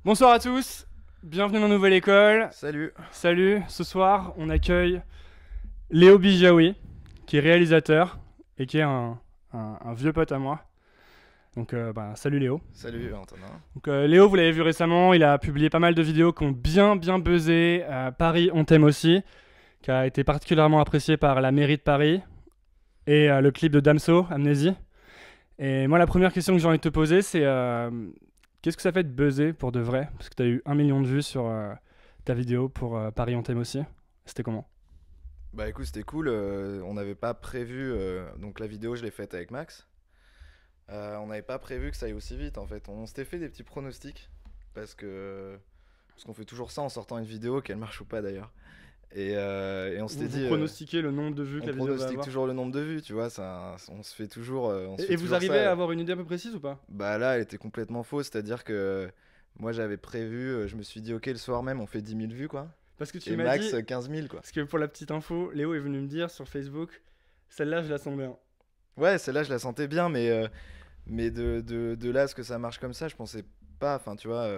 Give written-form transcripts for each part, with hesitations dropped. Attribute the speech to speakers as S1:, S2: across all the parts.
S1: Bonsoir à tous, bienvenue dans Nouvelle École.
S2: Salut.
S1: Salut, ce soir on accueille Léo Bijaoui, qui est réalisateur et qui est un vieux pote à moi. Donc salut Léo.
S2: Salut Antonin.
S1: Donc, Léo, vous l'avez vu récemment, il a publié pas mal de vidéos qui ont bien buzzé. Paris, on t'aime aussi, qui a été particulièrement apprécié par la mairie de Paris. Et le clip de Damso, Amnésie. Et moi la première question que j'ai envie de te poser c'est qu'est-ce que ça fait de buzzer pour de vrai? Parce que tu as eu 1 million de vues sur ta vidéo pour Paris on t'aime aussi. C'était comment?
S2: Bah écoute, c'était cool. On n'avait pas prévu. Donc la vidéo, je l'ai faite avec Max. On n'avait pas prévu que ça aille aussi vite en fait. On s'était fait des petits pronostics parce qu'on fait toujours ça en sortant une vidéo, qu'elle marche ou pas d'ailleurs. Et on s'était
S1: Vous
S2: dit.
S1: pronostiquez le nombre de vues que
S2: On
S1: la vidéo va
S2: pronostique
S1: avoir?
S2: toujours le nombre de vues, tu vois. Ça, on se fait toujours. On se
S1: Et,
S2: fait
S1: et vous
S2: toujours
S1: arrivez à
S2: ça.
S1: avoir une idée un peu précise ou pas?
S2: Bah là, elle était complètement fausse. C'est-à-dire que moi, j'avais prévu. Je me suis dit, ok, le soir même, on fait 10 000 vues quoi.
S1: Parce que tu
S2: Et
S1: m'as dit,
S2: Max, 15 000 quoi.
S1: parce que pour la petite info, Léo est venu me dire sur Facebook, celle-là je la sens bien.
S2: Ouais, celle-là, je la sentais bien, mais de là à ce que ça marche comme ça, je pensais pas. Enfin, tu vois,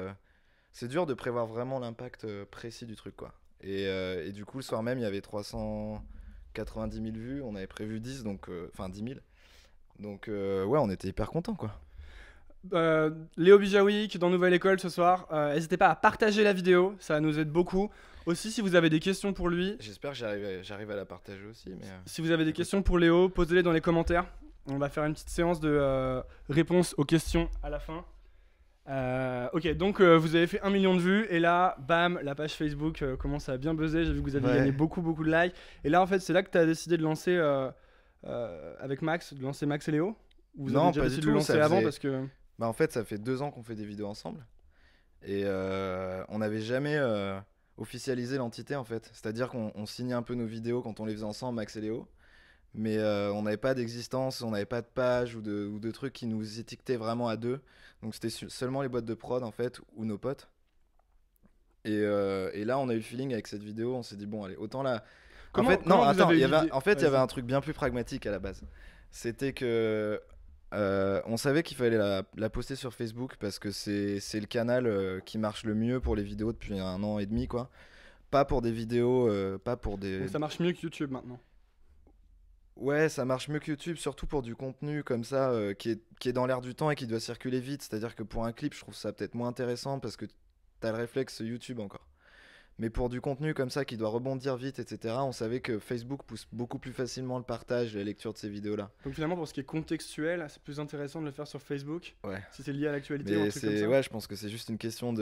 S2: c'est dur de prévoir vraiment l'impact précis du truc, quoi. Et du coup, le soir même, il y avait 390 000 vues. On avait prévu 10, donc, enfin 10 000. Donc, ouais, on était hyper contents, quoi.
S1: Léo Bijaoui qui est dans Nouvelle École ce soir. N'hésitez pas à partager la vidéo, ça nous aide beaucoup. Aussi, si vous avez des questions pour lui,
S2: J'espère que j'arrive à la partager aussi, mais.
S1: si vous avez des
S2: Écoute.
S1: questions pour Léo, posez-les dans les commentaires. On va faire une petite séance de réponses aux questions à la fin. Ok, donc vous avez fait 1 million de vues et là, bam, la page Facebook commence à bien buzzer. J'ai vu que vous aviez
S2: Ouais.
S1: gagné beaucoup de likes. Et là, en fait, c'est là que tu as décidé de lancer avec Max, de lancer Max et Léo? Ou vous avez
S2: Non,
S1: déjà
S2: pas
S1: décidé
S2: du
S1: de le
S2: tout.
S1: lancer avant parce que...
S2: Bah, en fait, ça fait 2 ans qu'on fait des vidéos ensemble. Et on n'avait jamais officialisé l'entité en fait. C'est-à-dire qu'on signait un peu nos vidéos quand on les faisait ensemble, Max et Léo. Mais on n'avait pas d'existence, on n'avait pas de page ou de trucs qui nous étiquetaient vraiment à deux. Donc c'était seulement les boîtes de prod en fait, ou nos potes. Et là, on a eu le feeling avec cette vidéo, on s'est dit bon, allez, autant là. En fait, non,
S1: comment vous
S2: attends,
S1: avez eu l'idée?
S2: il y avait
S1: Vas-y.
S2: un truc bien plus pragmatique à la base. C'était que on savait qu'il fallait la poster sur Facebook parce que c'est le canal qui marche le mieux pour les vidéos depuis 1 an et demi, quoi. Pas pour des vidéos, pas pour des.
S1: Donc ça marche mieux que YouTube maintenant.
S2: Ouais, ça marche mieux que YouTube, surtout pour du contenu comme ça, qui est dans l'air du temps et qui doit circuler vite. C'est-à-dire que pour un clip, je trouve ça peut-être moins intéressant parce que t'as le réflexe YouTube encore. Mais pour du contenu comme ça qui doit rebondir vite, etc., on savait que Facebook pousse beaucoup plus facilement le partage et la lecture de ces vidéos-là.
S1: Donc finalement, pour ce qui est contextuel, c'est plus intéressant de le faire sur Facebook,
S2: Ouais.
S1: si c'est lié à l'actualité ou un
S2: Mais
S1: truc comme ça.
S2: ouais, je pense que c'est juste une question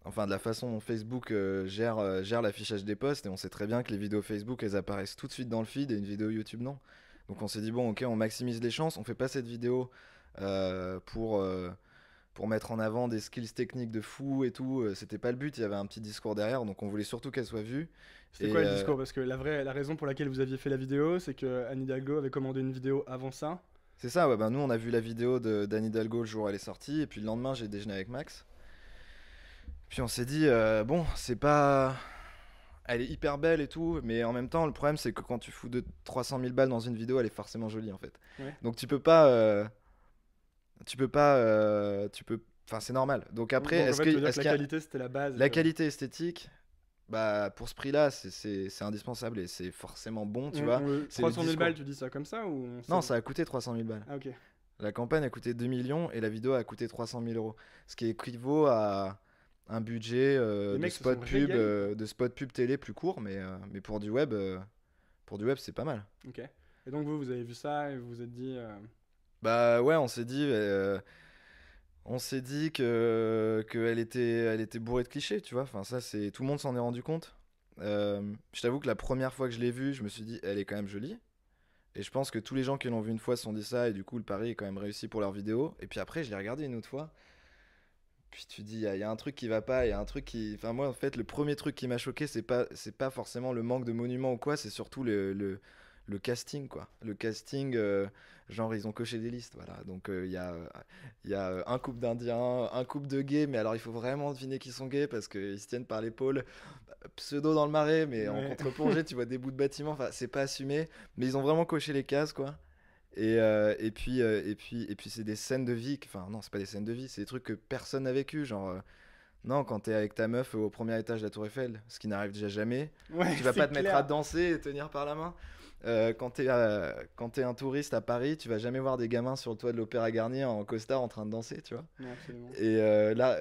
S2: enfin, de la façon dont Facebook gère l'affichage des posts. Et on sait très bien que les vidéos Facebook, elles apparaissent tout de suite dans le feed et une vidéo YouTube, non. Donc on s'est dit, bon, ok, on maximise les chances. On fait pas cette vidéo pour mettre en avant des skills techniques de fou et tout. C'était pas le but, il y avait un petit discours derrière. Donc on voulait surtout qu'elle soit vue.
S1: C'était
S2: Et
S1: quoi le discours? Parce que la raison pour laquelle vous aviez fait la vidéo, c'est que Anne Hidalgo avait commandé une vidéo avant ça.
S2: c'est ça, ouais, bah, nous on a vu la vidéo d'Anne Hidalgo le jour où elle est sortie. Et puis le lendemain, j'ai déjeuné avec Max. Puis on s'est dit, bon, c'est pas. Elle est hyper belle et tout, mais en même temps, le problème c'est que quand tu fous de 300 000 balles dans une vidéo, elle est forcément jolie en fait.
S1: Ouais.
S2: Donc tu peux pas. Tu peux pas. Tu peux. Enfin, c'est normal. Donc après,
S1: Donc en fait, tu veux dire
S2: est-ce
S1: que la
S2: qu'il y a.
S1: qualité c'était la base.
S2: La qualité esthétique, bah, pour ce prix-là, c'est indispensable et c'est forcément bon, tu vois. C'est le
S1: 300 000
S2: discours.
S1: balles, tu dis ça comme ça ou
S2: Non, ça a coûté 300 000 balles.
S1: Ah ok.
S2: La campagne a coûté 2 millions et la vidéo a coûté 300 000 euros. Ce qui équivaut à un budget
S1: Les
S2: de
S1: mecs se sont
S2: spot pub,
S1: régalés, quoi.
S2: de spot pub télé plus court, mais pour du web, c'est pas mal.
S1: Ok. Et donc vous avez vu ça et vous vous êtes dit...
S2: Bah ouais, on s'est dit que elle était bourrée de clichés, tu vois. Enfin, ça, c'est tout le monde s'en est rendu compte. Je t'avoue que la première fois que je l'ai vue, je me suis dit, elle est quand même jolie. Et je pense que tous les gens qui l'ont vue une fois se sont dit ça, et du coup, le pari est quand même réussi pour leur vidéo. Et puis après, je l'ai regardé une autre fois. Puis tu dis, il y a un truc qui va pas, il y a un truc qui. Enfin, moi, en fait, le premier truc qui m'a choqué, c'est pas forcément le manque de monuments ou quoi, c'est surtout le casting, quoi. Le casting, genre, ils ont coché des listes, voilà. Donc, il y a un couple d'Indiens, un couple de gays, mais alors, il faut vraiment deviner qu'ils sont gays parce qu'ils se tiennent par l'épaule. Pseudo dans le marais, mais en
S1: Ouais.
S2: contre-plongée, tu vois des bouts de bâtiments, enfin, c'est pas assumé, mais ils ont vraiment coché les cases, quoi. Et puis c'est des scènes de vie. Enfin, non, c'est pas des scènes de vie, c'est des trucs que personne n'a vécu. Genre, non, quand t'es avec ta meuf au premier étage de la Tour Eiffel, ce qui n'arrive déjà jamais,
S1: Ouais,
S2: tu vas
S1: c'est
S2: pas te mettre à
S1: clair.
S2: danser et tenir par la main. Quand t'es un touriste à Paris, tu vas jamais voir des gamins sur le toit de l'Opéra Garnier en costard en train de danser, tu vois.
S1: Non, absolument.
S2: Et là,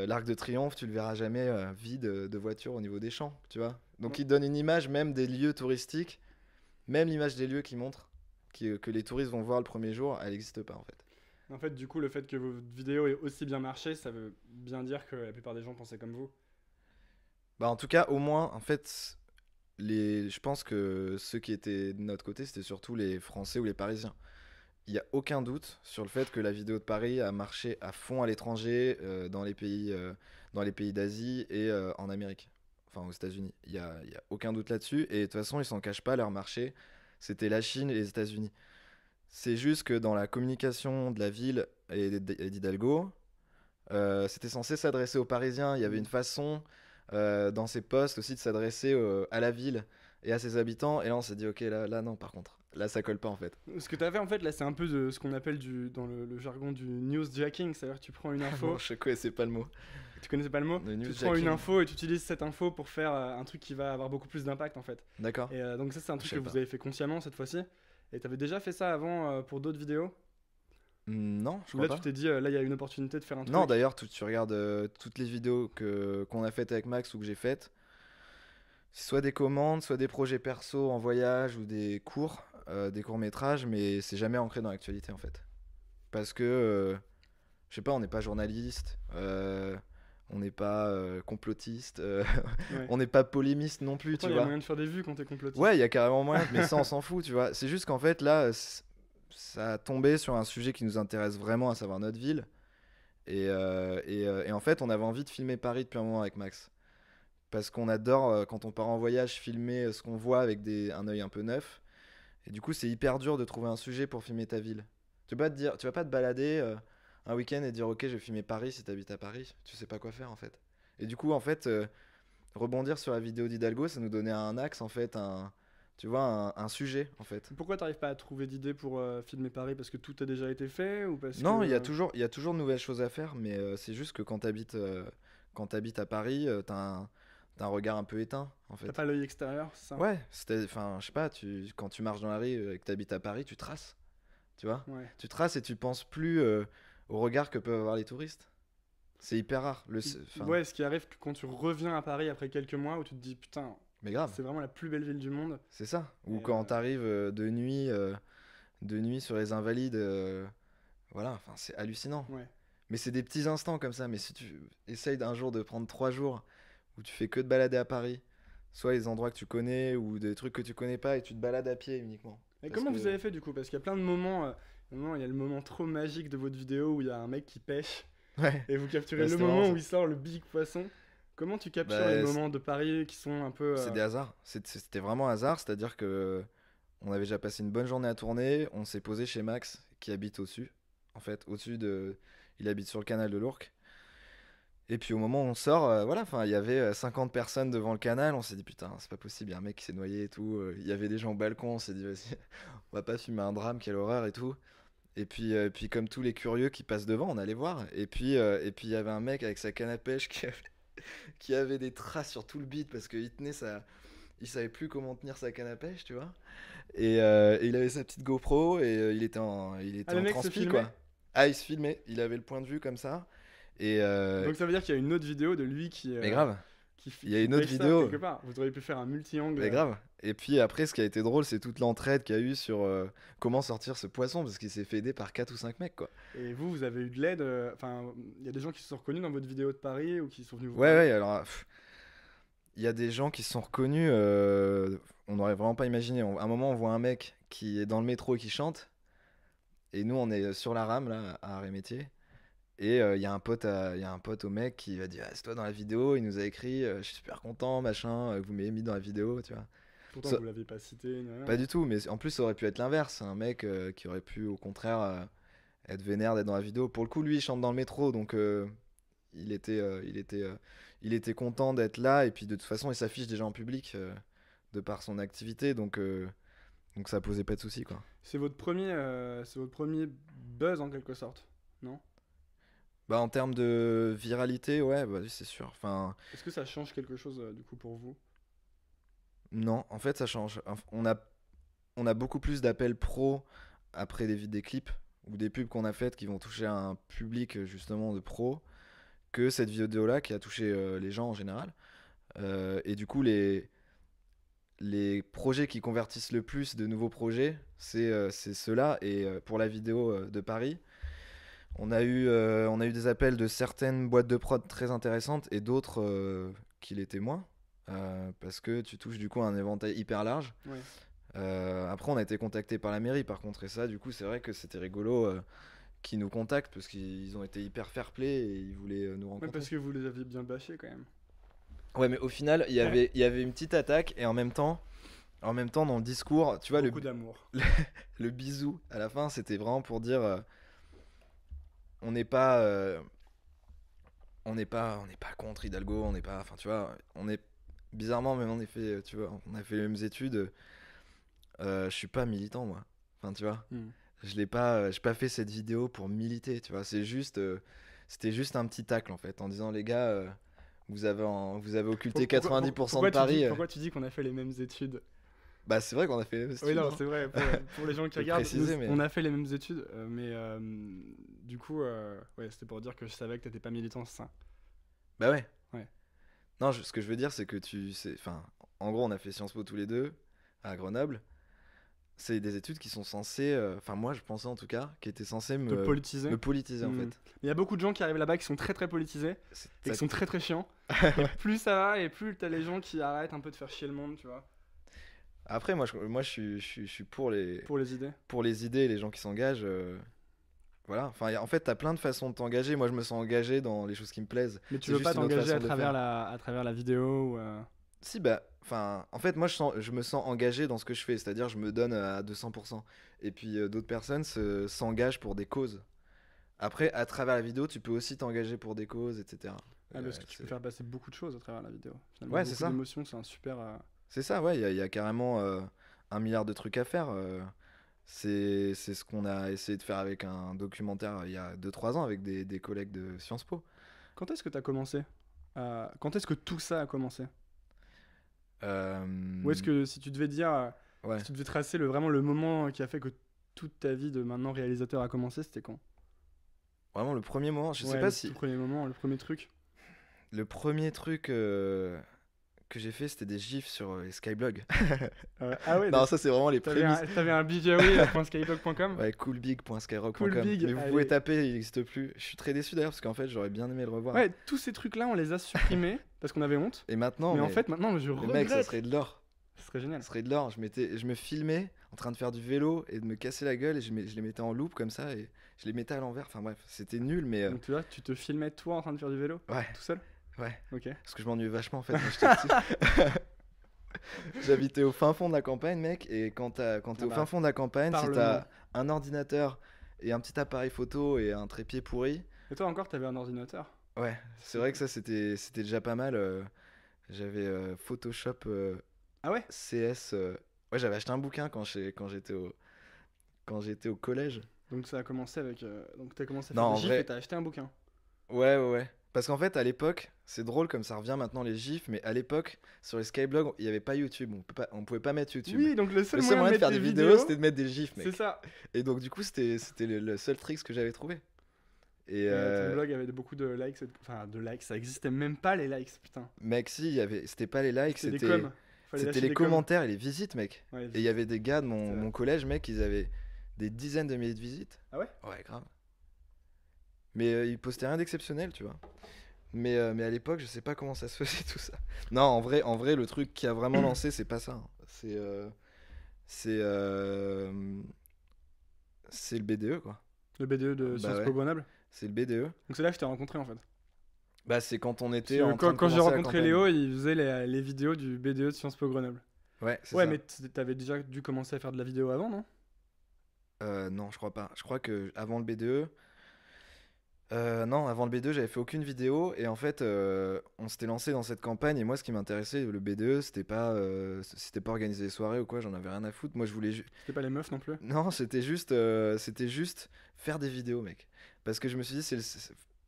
S2: l'Arc de Triomphe, tu le verras jamais vide de voitures au niveau des champs, tu vois. Donc il donne une image même des lieux touristiques, même l'image des lieux qui montre que les touristes vont voir le premier jour, elle n'existe pas en fait.
S1: En fait, du coup, le fait que vos vidéos aient aussi bien marché, ça veut bien dire que la plupart des gens pensaient comme vous.
S2: Bah en tout cas, au moins, en fait, je pense que ceux qui étaient de notre côté, c'était surtout les Français ou les Parisiens. Il n'y a aucun doute sur le fait que la vidéo de Paris a marché à fond à l'étranger, dans les pays d'Asie et en Amérique, enfin aux États-Unis. Il y a aucun doute là-dessus. Et de toute façon, ils s'en cachent pas, leur marché, c'était la Chine et les États-Unis. C'est juste que dans la communication de la ville et d'Hidalgo, c'était censé s'adresser aux Parisiens. Il y avait une
S1: Mm.
S2: façon dans ces postes aussi de s'adresser à la ville et à ses habitants. Et là, on s'est dit, ok, là non, par contre. Là, ça colle pas en fait.
S1: Ce que tu as fait en fait là, c'est un peu de ce qu'on appelle dans le jargon du newsjacking, c'est-à-dire que tu prends une
S2: Non,
S1: info,
S2: je connaissais pas le mot.
S1: tu connaissais pas le mot,
S2: Le
S1: tu prends une
S2: newsjacking.
S1: info et tu utilises cette info pour faire un truc qui va avoir beaucoup plus d'impact en fait.
S2: D'accord.
S1: Et donc ça c'est un
S2: Je
S1: truc que
S2: savais
S1: vous
S2: pas.
S1: avez fait consciemment cette fois-ci. Et t'avais déjà fait ça avant pour d'autres vidéos?
S2: Non, je
S1: Ou
S2: crois
S1: là tu
S2: pas.
S1: t'es dit là il y a une opportunité de faire un
S2: Non,
S1: truc.
S2: d'ailleurs, tu regardes toutes les vidéos qu'on a faites avec Max ou que j'ai faites. C'est soit des commandes, soit des projets perso en voyage ou des courts-métrages, mais c'est jamais ancré dans l'actualité en fait. Parce que, je sais pas, on n'est pas journaliste, on n'est pas complotiste,
S1: Ouais.
S2: on n'est pas polémiste non plus,
S1: Pourtant
S2: tu
S1: il y a
S2: vois.
S1: moyen de faire des vues quand t'es
S2: Ouais,
S1: complotiste.
S2: il y a carrément moyen, mais ça on s'en fout, tu vois. C'est juste qu'en fait là, ça a tombé sur un sujet qui nous intéresse vraiment, à savoir notre ville. Et en fait, on avait envie de filmer Paris depuis un moment avec Max. Parce qu'on adore, quand on part en voyage, filmer ce qu'on voit avec un œil un peu neuf. Et du coup, c'est hyper dur de trouver un sujet pour filmer ta ville. Tu vas pas te balader un week-end et dire, ok, je vais filmer Paris si t'habites à Paris. Tu sais pas quoi faire en fait. Et du coup, en fait, rebondir sur la vidéo d'Hidalgo, ça nous donnait un axe, en fait, tu vois, un sujet en fait.
S1: Pourquoi t'arrives pas à trouver d'idées pour filmer Paris? Parce que tout a déjà été fait ou parce que
S2: Non, il y a toujours de nouvelles choses à faire, mais c'est juste que quand t'habites à Paris, t'as un regard un peu éteint, en
S1: t'as
S2: fait.
S1: pas l'œil extérieur, c'est ça?
S2: Ouais, enfin, je sais pas, quand tu marches dans la rue et que t'habites à Paris, tu traces, tu vois.
S1: Ouais.
S2: Tu traces et tu penses plus au regard que peuvent avoir les touristes. C'est hyper rare. Enfin,
S1: Ouais, ce qui arrive que quand tu reviens à Paris après quelques mois où tu te dis putain,
S2: mais grave,
S1: c'est vraiment la plus belle ville du monde.
S2: c'est ça. Ou
S1: Et
S2: quand t'arrives de nuit sur les Invalides, voilà, enfin, c'est hallucinant.
S1: ouais.
S2: Mais c'est des petits instants comme ça. Mais si tu essayes d'un jour de prendre 3 jours où tu fais que de balader à Paris, soit les endroits que tu connais ou des trucs que tu connais pas et tu te balades à pied uniquement.
S1: Et
S2: Parce
S1: comment vous
S2: que.
S1: avez fait du coup? Parce qu'il y a plein de moments. Il y a le moment trop magique de votre vidéo où il y a un mec qui pêche
S2: Ouais,
S1: et vous capturez
S2: bah,
S1: le
S2: c'était marrant
S1: moment où
S2: ça.
S1: il sort le big poisson. Comment tu captures les
S2: Bah,
S1: moments de Paris qui sont un peu.
S2: c'est des hasards. C'était vraiment hasard. C'est-à-dire que on avait déjà passé une bonne journée à tourner. On s'est posé chez Max qui habite au-dessus. En fait, au-dessus de. Il habite sur le canal de l'Ourcq. Et puis au moment où on sort, voilà, enfin, il y avait 50 personnes devant le canal. On s'est dit, putain, c'est pas possible, il y a un mec qui s'est noyé et tout. Il y avait des gens au balcon. On s'est dit, vas-y, on va pas filmer un drame, quelle horreur et tout. Et puis comme tous les curieux qui passent devant, on allait voir. Et puis il y avait un mec avec sa canne à pêche qui avait des traces sur tout le beat parce qu'il tenait sa. Il savait plus comment tenir sa canne à pêche, tu vois. Et il avait sa petite GoPro et il était en, il
S1: Ah,
S2: était
S1: le
S2: en
S1: mec se
S2: transpi,
S1: filmait?
S2: quoi. Ah, il se filmait, il avait le point de vue comme ça. Et,
S1: Donc ça veut dire qu'il y a une autre vidéo de lui
S2: mais grave, il y a
S1: qui
S2: une autre
S1: pêche ça
S2: vidéo.
S1: quelque part. Vous auriez pu faire un multi-angle.
S2: Mais grave. Et puis après, ce qui a été drôle, c'est toute l'entraide qu'il y a eu sur comment sortir ce poisson, parce qu'il s'est fait aider par 4 ou 5 mecs, quoi.
S1: Et vous avez eu de l'aide. Enfin, il y a des gens qui se sont reconnus dans votre vidéo de Paris ou qui sont venus vous
S2: Ouais,
S1: parler.
S2: ouais, alors, il y a des gens qui se sont reconnus, on n'aurait vraiment pas imaginé. À un moment, on voit un mec qui est dans le métro et qui chante, et nous, on est sur la rame, là, à Arrêt-Métier. Et il y a un pote au mec qui va dire, ah, c'est toi dans la vidéo, il nous a écrit, je suis super content, machin, que vous m'ayez mis dans la vidéo, tu vois.
S1: Pourtant,
S2: Ça-
S1: vous l'aviez pas cité ni rien.
S2: Pas du tout, mais en plus, ça aurait pu être l'inverse. Un mec qui aurait pu, au contraire, être vénère d'être dans la vidéo. Pour le coup, lui, il chante dans le métro, donc il était content d'être là. Et puis, de toute façon, il s'affiche déjà en public de par son activité. Donc, Donc ça posait pas de soucis, quoi.
S1: C'est votre premier buzz en quelque sorte, non?
S2: Bah, en termes de viralité, ouais, bah, oui, c'est sûr. Enfin,
S1: Est-ce que ça change quelque chose du coup pour vous?
S2: non, en fait, ça change. On a beaucoup plus d'appels pro après des clips ou des pubs qu'on a faites qui vont toucher un public justement de pro que cette vidéo-là qui a touché les gens en général. Et du coup, les projets qui convertissent le plus de nouveaux projets, c'est ceux-là. Et pour la vidéo de Paris, on a eu des appels de certaines boîtes de prod très intéressantes et d'autres qui l'étaient moins. Parce que tu touches du coup un éventail hyper large.
S1: Ouais.
S2: Après, on a été contacté par la mairie par contre, et ça, du coup, c'est vrai que c'était rigolo qu'ils nous contactent parce qu'ils ont été hyper fair-play et ils voulaient nous
S1: Ouais,
S2: rencontrer.
S1: parce que vous les aviez bien bâchés quand même.
S2: Ouais, mais au final, il y avait une petite attaque et en même temps, dans le discours, tu vois,
S1: Beaucoup d'amour.
S2: le bisou à la fin, c'était vraiment pour dire on n'est pas, on n'est pas contre Hidalgo, on n'est pas, enfin, tu vois, on est bizarrement, même en effet, tu vois, on a fait les mêmes études. Je suis pas militant, moi. Enfin, tu vois,
S1: Hmm.
S2: j'ai pas fait cette vidéo pour militer, tu vois. C'était juste un petit tacle en fait, en disant les gars, vous avez occulté 90% de Paris.
S1: Pourquoi tu dis qu'on a fait les mêmes études?
S2: Bah, c'est vrai qu'on a fait les mêmes
S1: Oui,
S2: études,
S1: non,
S2: hein.
S1: c'est vrai. Pour les gens qui
S2: Faut le
S1: regardent,
S2: préciser, mais-
S1: on a fait les mêmes études, mais du coup, ouais, c'était pour dire que je savais que t'étais pas militant, c'est ça.
S2: Bah ouais.
S1: Ouais.
S2: Non, ce que je veux dire, c'est que tu sais, enfin, en gros, on a fait Sciences Po tous les deux à Grenoble. C'est des études qui sont censées, enfin, moi, je pensais en tout cas, qui étaient censées
S1: Te politiser.
S2: me politiser en
S1: Hmm.
S2: fait.
S1: Il y a beaucoup de gens qui arrivent là-bas qui sont très très politisés
S2: C'est-
S1: et qui sont très très chiants. Et plus ça va, et plus t'as les gens qui arrêtent un peu de faire chier le monde, tu vois,
S2: Après, moi, je suis pour
S1: pour les idées.
S2: les idées et les gens qui s'engagent. Voilà. Enfin, en fait, t'as plein de façons de t'engager. Moi, je me sens engagé dans les choses qui me plaisent.
S1: Mais tu
S2: C'est
S1: veux
S2: juste
S1: pas
S2: une autre
S1: t'engager
S2: façon
S1: à
S2: de
S1: travers
S2: faire.
S1: à travers la vidéo ou,
S2: Si, bah, enfin, en fait, moi, je me sens engagé dans ce que je fais. C'est-à-dire, je me donne à 200%. Et puis, d'autres personnes s'engagent pour des causes. Après, à travers la vidéo, tu peux aussi t'engager pour des causes, etc.
S1: parce que tu
S2: C'est
S1: peux faire passer beaucoup de choses à travers la vidéo. Finalement,
S2: Ouais, c'est
S1: beaucoup
S2: ça.
S1: d'émotions, c'est un super.
S2: C'est ça, ouais. Il y a carrément 1 milliard de trucs à faire. C'est ce qu'on a essayé de faire avec un documentaire il y a 2 3 ans avec des collègues de Sciences Po.
S1: Quand est-ce que t'as commencé Quand est-ce que tout ça a commencé? Ou est-ce que si tu devais dire,
S2: Ouais.
S1: si tu devais tracer vraiment le moment qui a fait que toute ta vie de maintenant réalisateur a commencé, c'était quand?
S2: Vraiment, le premier moment, je sais
S1: Ouais,
S2: pas
S1: le
S2: si.
S1: tout premier moment, le premier truc.
S2: Le premier truc que j'ai fait, c'était des gifs sur les Skyblogs.
S1: Ah ouais,
S2: Non, ça, c'est vraiment les prémices.
S1: t'avais un bjw.skyblog.com.
S2: Ouais, coolbig.skyrock.com.
S1: Coolbig,
S2: Mais vous
S1: allez.
S2: pouvez taper, il n'existe plus. Je suis très déçu d'ailleurs, parce qu'en fait, j'aurais bien aimé le revoir.
S1: Ouais, tous ces trucs-là, on les a supprimés parce qu'on avait honte.
S2: Et maintenant,
S1: mais en fait, maintenant, je
S2: mais mec, ça
S1: regrette.
S2: serait de l'or.
S1: Ce serait génial.
S2: Ça serait de l'or. Je me filmais en train de faire du vélo et de me casser la gueule et je les mettais en loop comme ça et je les mettais à l'envers. Enfin bref, c'était nul, mais
S1: Donc tu vois, tu te filmais toi en train de faire du vélo,
S2: ouais,
S1: tout seul.
S2: ouais.
S1: Ok.
S2: Parce que je m'ennuyais vachement en fait quand j'étais petit. J'habitais au fin fond de la campagne, mec, et quand t'es
S1: Ah
S2: au
S1: bah,
S2: fin fond de la campagne, si
S1: parle-moi.
S2: t'as un ordinateur et un petit appareil photo et un trépied pourri,
S1: Et toi encore, t'avais un ordinateur.
S2: ouais, c'est vrai que ça c'était déjà pas mal. J'avais Photoshop
S1: Ah ouais.
S2: CS. Ouais, j'avais acheté un bouquin quand j'étais au collège.
S1: Donc ça a commencé avec. Donc t'as commencé à
S2: Non,
S1: faire
S2: en
S1: des gifs
S2: vrai-
S1: et t'as acheté un bouquin.
S2: Ouais, ouais, ouais. Parce qu'en fait, à l'époque, c'est drôle comme ça revient maintenant les gifs, mais à l'époque, sur les Skyblogs, il n'y avait pas YouTube. On pouvait pas mettre YouTube.
S1: Oui, donc le
S2: Le
S1: seul
S2: seul
S1: moyen
S2: moyen
S1: de
S2: de faire
S1: mettre
S2: des
S1: des
S2: vidéos, c'était de mettre des gifs,
S1: c'est
S2: mec.
S1: ça.
S2: Et donc, du coup, c'était le seul trick que j'avais trouvé. Et
S1: Ton blog avait beaucoup de likes, enfin de likes, ça existait même pas les likes, putain.
S2: mec, si, c'était pas les likes,
S1: C'était des
S2: c'était
S1: coms. Fallait
S2: c'était
S1: lâcher
S2: les
S1: des coms.
S2: commentaires et les visites, mec.
S1: Ouais,
S2: Et il y avait des gars de
S1: C'est vrai.
S2: mon collège, mec, ils avaient des dizaines de milliers de visites.
S1: Ah ouais.
S2: Ouais, grave. Mais ils postaient rien d'exceptionnel, tu vois. Mais à l'époque, je sais pas comment ça se faisait tout ça. Non, en vrai, le truc qui a vraiment lancé, c'est pas ça, hein. C'est c'est le BDE, quoi.
S1: Le BDE de
S2: Bah
S1: Sciences
S2: ouais.
S1: Po Grenoble.
S2: C'est le BDE.
S1: Donc c'est là que je t'ai rencontré en fait.
S2: Bah, c'est quand on
S1: Parce
S2: était
S1: que
S2: en train de
S1: quand j'ai
S2: commencer la
S1: rencontré
S2: campagne.
S1: Léo, il faisait les vidéos du BDE de Sciences Po Grenoble.
S2: Ouais, c'est
S1: Ouais,
S2: ça.
S1: mais t'avais déjà dû commencer à faire de la vidéo avant, non?
S2: Non, je crois pas. Je crois que avant le BDE, Non, avant le B2, j'avais fait aucune vidéo et en fait, on s'était lancé dans cette campagne et moi, ce qui m'intéressait, le B2, c'était pas organiser des soirées ou quoi, j'en avais rien à foutre. Moi, je voulais
S1: C'était pas les meufs non plus?
S2: non, c'était juste faire des vidéos, mec. Parce que je me suis dit,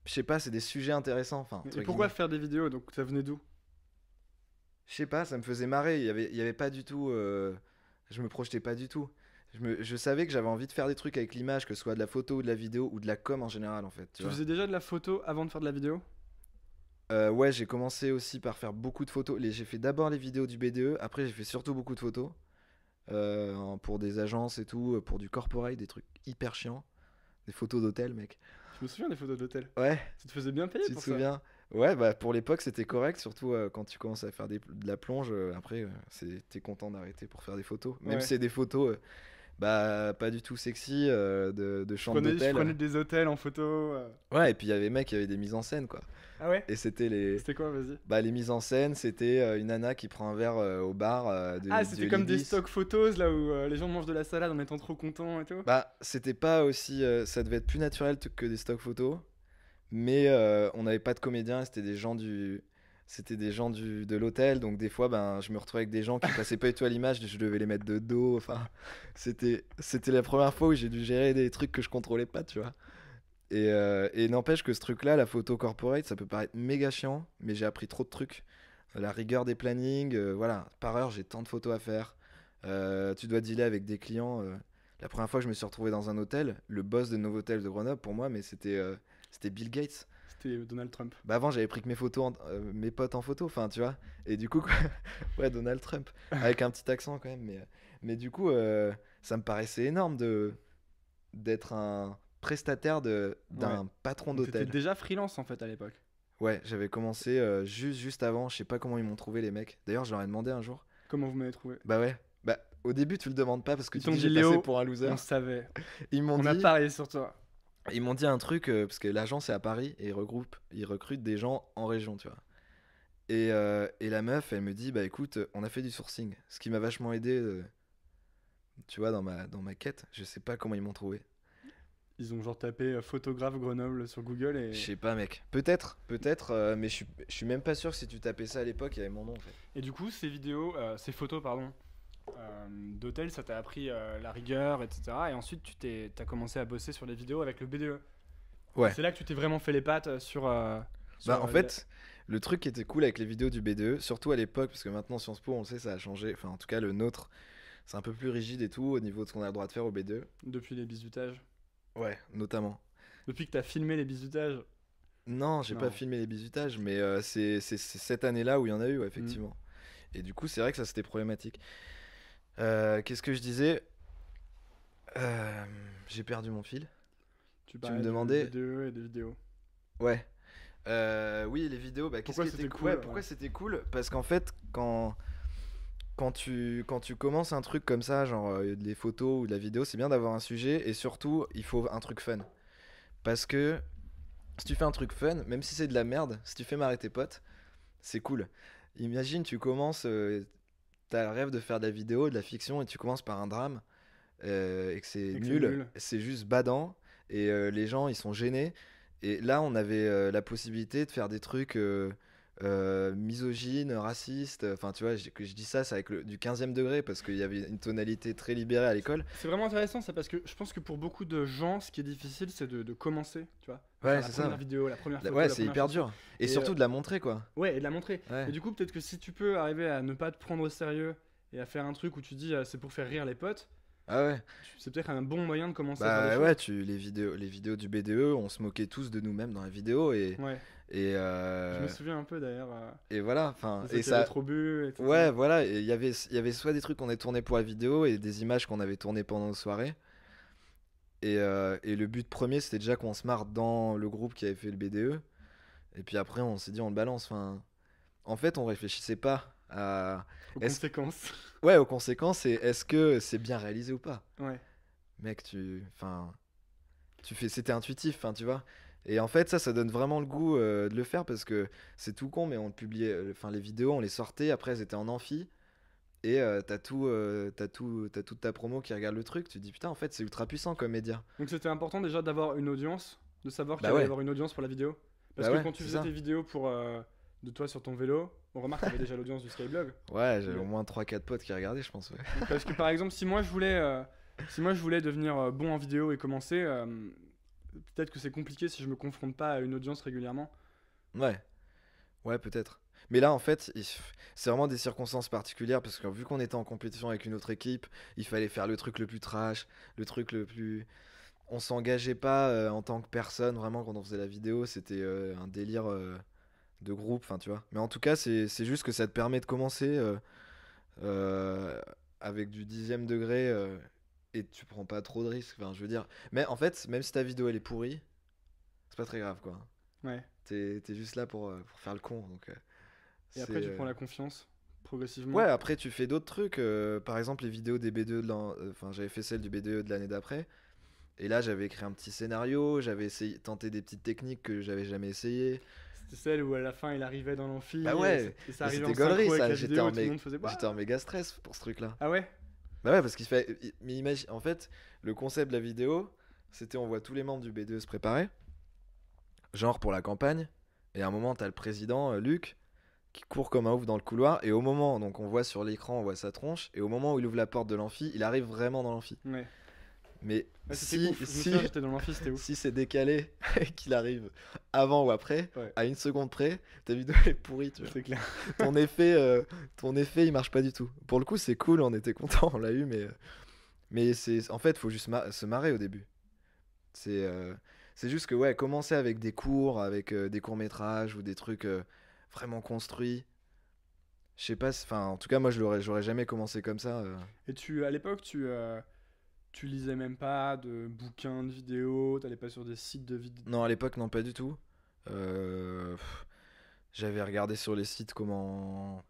S2: je sais pas, c'est des sujets intéressants, enfin,
S1: Et
S2: entre
S1: pourquoi
S2: guillemets.
S1: faire des vidéos? Donc ça venait d'où?
S2: Je sais pas, ça me faisait marrer. Il y avait pas du tout. Je me projetais pas du tout. Je savais que j'avais envie de faire des trucs avec l'image, que ce soit de la photo ou de la vidéo ou de la com en général, en fait. Tu
S1: Tu
S2: vois.
S1: faisais déjà de la photo avant de faire de la vidéo?
S2: Ouais, j'ai commencé aussi par faire beaucoup de photos. J'ai fait d'abord les vidéos du BDE, après j'ai fait surtout beaucoup de photos pour des agences et tout, pour du corporate, des trucs hyper chiants, des photos d'hôtel, mec.
S1: Je me souviens des photos d'hôtel.
S2: Ouais,
S1: Tu te faisais bien payer
S2: tu te
S1: pour ça?
S2: souviens? Ouais, bah pour l'époque c'était correct, surtout quand tu commences à faire de la plonge. Après, t'es content d'arrêter pour faire des photos, même si
S1: Ouais.
S2: c'est des photos, bah pas du tout sexy, de chambres
S1: Je
S2: d'hôtel.
S1: prenais des hôtels en photo.
S2: Ouais, et puis il y avait mecs qui avaient des mises en scène, quoi.
S1: Ah ouais?
S2: Et c'était les.
S1: C'était quoi, vas-y?
S2: Bah, les mises en scène, c'était une nana qui prend un verre au bar
S1: Ah,
S2: du
S1: c'était comme des
S2: Libis.
S1: stock photos là où les gens mangent de la salade en étant trop contents et tout.
S2: Bah, c'était pas aussi. Ça devait être plus naturel que des stock photos. Mais on n'avait pas de comédiens, c'était des gens du. C'était des gens de l'hôtel, donc des fois, ben, je me retrouvais avec des gens qui passaient pas du tout à l'image, je devais les mettre de dos. Enfin, c'était la première fois où j'ai dû gérer des trucs que je contrôlais pas, tu vois. Et n'empêche que ce truc-là, la photo corporate, ça peut paraître méga chiant, mais j'ai appris trop de trucs. La rigueur des plannings, voilà, par heure j'ai tant de photos à faire. Tu dois dealer avec des clients. La première fois que je me suis retrouvé dans un hôtel, le boss de Novotel de Grenoble pour moi, mais c'était Bill Gates.
S1: C'était Donald Trump.
S2: Bah avant j'avais pris que mes photos, mes potes en photo, enfin tu vois. Et du coup, ouais, Donald Trump, avec un petit accent quand même, mais du coup, ça me paraissait énorme d'être un prestataire
S1: Ouais.
S2: d'un patron
S1: Donc t'étais
S2: d'hôtel.
S1: déjà freelance en fait à l'époque.
S2: Ouais, j'avais commencé juste avant, je sais pas comment ils m'ont trouvé les mecs. D'ailleurs, je leur ai demandé un jour.
S1: Comment vous m'avez trouvé?
S2: Bah ouais, bah au début tu le demandes pas parce que
S1: Ils
S2: tu
S1: t'ont
S2: dis
S1: dit
S2: j'ai passé
S1: Léo,
S2: pour un loser.
S1: on savait.
S2: Ils m'ont
S1: On a
S2: dit,
S1: parié sur toi.
S2: ils m'ont dit un truc parce que l'agence est à Paris et ils recrutent des gens en région, tu vois. Et la meuf, elle me dit bah écoute, on a fait du sourcing, ce qui m'a vachement aidé, tu vois, dans ma quête. Je sais pas comment ils m'ont trouvé.
S1: Ils ont genre tapé photographe Grenoble sur Google
S2: Je
S1: et.
S2: sais pas, mec. Peut-être, mais je suis même pas sûr que si tu tapais ça à l'époque, il y avait mon nom en fait.
S1: Et du coup, ces vidéos, ces photos, pardon, d'hôtel, ça t'a appris la rigueur, etc. Et ensuite, t'as commencé à bosser sur les vidéos avec le BDE. Et
S2: Ouais.
S1: c'est là que tu t'es vraiment fait les pattes
S2: Bah en fait, le truc qui était cool avec les vidéos du B2E, surtout à l'époque, parce que maintenant Sciences Po, on le sait, ça a changé. Enfin, en tout cas, le nôtre, c'est un peu plus rigide et tout au niveau de ce qu'on a le droit de faire au B2E.
S1: depuis les bizutages.
S2: Ouais, notamment.
S1: Depuis que t'as filmé les bizutages.
S2: Non, j'ai pas
S1: Non.
S2: filmé les bizutages, mais c'est cette année-là où il y en a eu, ouais,
S1: Mm.
S2: effectivement. Et du coup, c'est vrai que ça c'était problématique. Qu'est-ce que je disais? Euh, j'ai perdu mon fil.
S1: Tu
S2: Tu me
S1: parlais du
S2: demandais.
S1: BDE et des vidéos.
S2: Ouais. Oui, les vidéos, bah, qu'est-ce
S1: Pourquoi
S2: qui était
S1: c'était
S2: cool?
S1: cool,
S2: Ouais, pourquoi
S1: ouais.
S2: c'était cool? Parce qu'en fait, quand tu commences un truc comme ça, genre des photos ou de la vidéo, c'est bien d'avoir un sujet et surtout, il faut un truc fun. Parce que si tu fais un truc fun, même si c'est de la merde, si tu fais marrer tes potes, c'est cool. Imagine, tu commences, t'as le rêve de faire de la vidéo, de la fiction, et tu commences par un drame, et que c'est
S1: Et que c'est
S2: nul,
S1: nul.
S2: c'est juste badant, et les gens ils sont gênés. Et là, on avait la possibilité de faire des trucs misogynes, racistes. Enfin, tu vois, que je dis ça, c'est avec du 15e degré, parce qu'il y avait une tonalité très libérée à l'école.
S1: C'est vraiment intéressant ça parce que je pense que pour beaucoup de gens, ce qui est difficile, c'est de commencer, tu vois. De
S2: Ouais,
S1: faire la
S2: c'est ça.
S1: première vidéo, la première photo,
S2: Ouais,
S1: la
S2: c'est
S1: première
S2: hyper
S1: chanson.
S2: dur. Et
S1: Et
S2: surtout de la montrer, quoi.
S1: ouais, et de la montrer.
S2: Ouais.
S1: Et du coup, peut-être que si tu peux arriver à ne pas te prendre au sérieux et à faire un truc où tu dis c'est pour faire rire les potes,
S2: Ah ouais.
S1: c'est peut-être un bon moyen de commencer à faire des
S2: Bah
S1: choses.
S2: ouais, les vidéos du BDE, on se moquait tous de nous-mêmes dans la vidéo
S1: Ouais,
S2: et,
S1: je me
S2: euh,
S1: souviens un peu d'ailleurs.
S2: et voilà, enfin,
S1: C'est
S2: et
S1: qui avait
S2: ça,
S1: trop bu, etc.
S2: ouais, voilà, et il y avait soit des trucs qu'on avait tournés pour la vidéo et des images qu'on avait tournées pendant nos soirées. Et le but premier, c'était déjà qu'on se marre dans le groupe qui avait fait le BDE. Et puis après, on s'est dit, on le balance. Enfin, en fait, on réfléchissait pas à,
S1: Aux
S2: est-ce,
S1: conséquences.
S2: ouais, aux conséquences et est-ce que c'est bien réalisé ou pas.
S1: Ouais.
S2: Mec, enfin, c'était intuitif, enfin, tu vois. Et en fait, ça donne vraiment le goût de le faire parce que c'est tout con, mais on le publiait, enfin, les vidéos, on les sortait, après, elles étaient en amphi. Et t'as toute ta promo qui regarde le truc. Tu te dis, putain, en fait, c'est ultra puissant comme média.
S1: Donc c'était important déjà d'avoir une audience de savoir qu'il
S2: Bah
S1: allait y
S2: ouais.
S1: avoir une audience pour la vidéo. Parce
S2: Bah
S1: que
S2: ouais,
S1: quand tu
S2: c'est
S1: faisais
S2: ça.
S1: tes vidéos de toi sur ton vélo, on remarque qu'il y avait déjà l'audience du Skyblog.
S2: Ouais, j'avais
S1: Mais-
S2: au moins 3-4 potes qui regardaient, je pense. Ouais.
S1: Parce que par exemple, si moi je voulais devenir bon en vidéo et commencer, peut-être que c'est compliqué si je me confronte pas à une audience régulièrement.
S2: Ouais, ouais, peut-être. Mais là, en fait, c'est vraiment des circonstances particulières parce que vu qu'on était en compétition avec une autre équipe, il fallait faire le truc le plus trash, le truc le plus. On s'engageait pas en tant que personne, vraiment, quand on faisait la vidéo, c'était un délire de groupe, enfin, tu vois. Mais en tout cas, c'est juste que ça te permet de commencer euh, avec du 10e degré et tu prends pas trop de risques, enfin, je veux dire. Mais en fait, même si ta vidéo elle est pourrie, c'est pas très grave, quoi.
S1: Ouais.
S2: T'es juste là pour faire le con, donc
S1: Et
S2: c'est.
S1: après, tu prends la confiance progressivement.
S2: Ouais, après tu fais d'autres trucs. Par exemple, les vidéos des B2 enfin, j'avais fait celle du B2 de l'année d'après. Et là, j'avais écrit un petit scénario, j'avais essayé tenté des petites techniques que j'avais jamais essayé.
S1: C'était celle où à la fin il arrivait dans l'amphi
S2: Bah ouais,
S1: et ça
S2: mais
S1: arrivait
S2: c'était
S1: en
S2: gaulerie
S1: synchro avec
S2: ça.
S1: la vidéo et tout le monde faisait
S2: J'étais
S1: Ouah.
S2: en méga stress pour ce truc-là.
S1: Ah ouais.
S2: Bah ouais, parce qu'il fait. Mais imagine, en fait, le concept de la vidéo, c'était on voit tous les membres du B2 se préparer, genre pour la campagne. Et à un moment, t'as le président, Luc, qui court comme un ouf dans le couloir. Et au moment, donc on voit sur l'écran, on voit sa tronche. Et au moment où il ouvre la porte de l'amphi, il arrive vraiment dans l'amphi.
S1: Ouais.
S2: Mais
S1: Ouais, c'était ouf. Je me souviens, j'étais dans l'amphi, c'était ouf.
S2: si c'est décalé et qu'il arrive avant ou après,
S1: Ouais.
S2: à une seconde près, ta vidéo est pourrie, tu vois.
S1: C'est clair.
S2: Ton effet, il marche pas du tout. Pour le coup, c'est cool, on était content, on l'a eu, mais en fait, faut juste se marrer au début. C'est, euh, c'est juste que ouais, commencer avec des cours, avec des courts métrages ou des trucs vraiment construits. Je sais pas, enfin, en tout cas, moi, j'aurais jamais commencé comme ça.
S1: Et à l'époque, tu lisais même pas de bouquins de vidéos, t'allais pas sur des sites de vidéos.
S2: Non, à l'époque, non, pas du tout. J'avais regardé sur les sites comment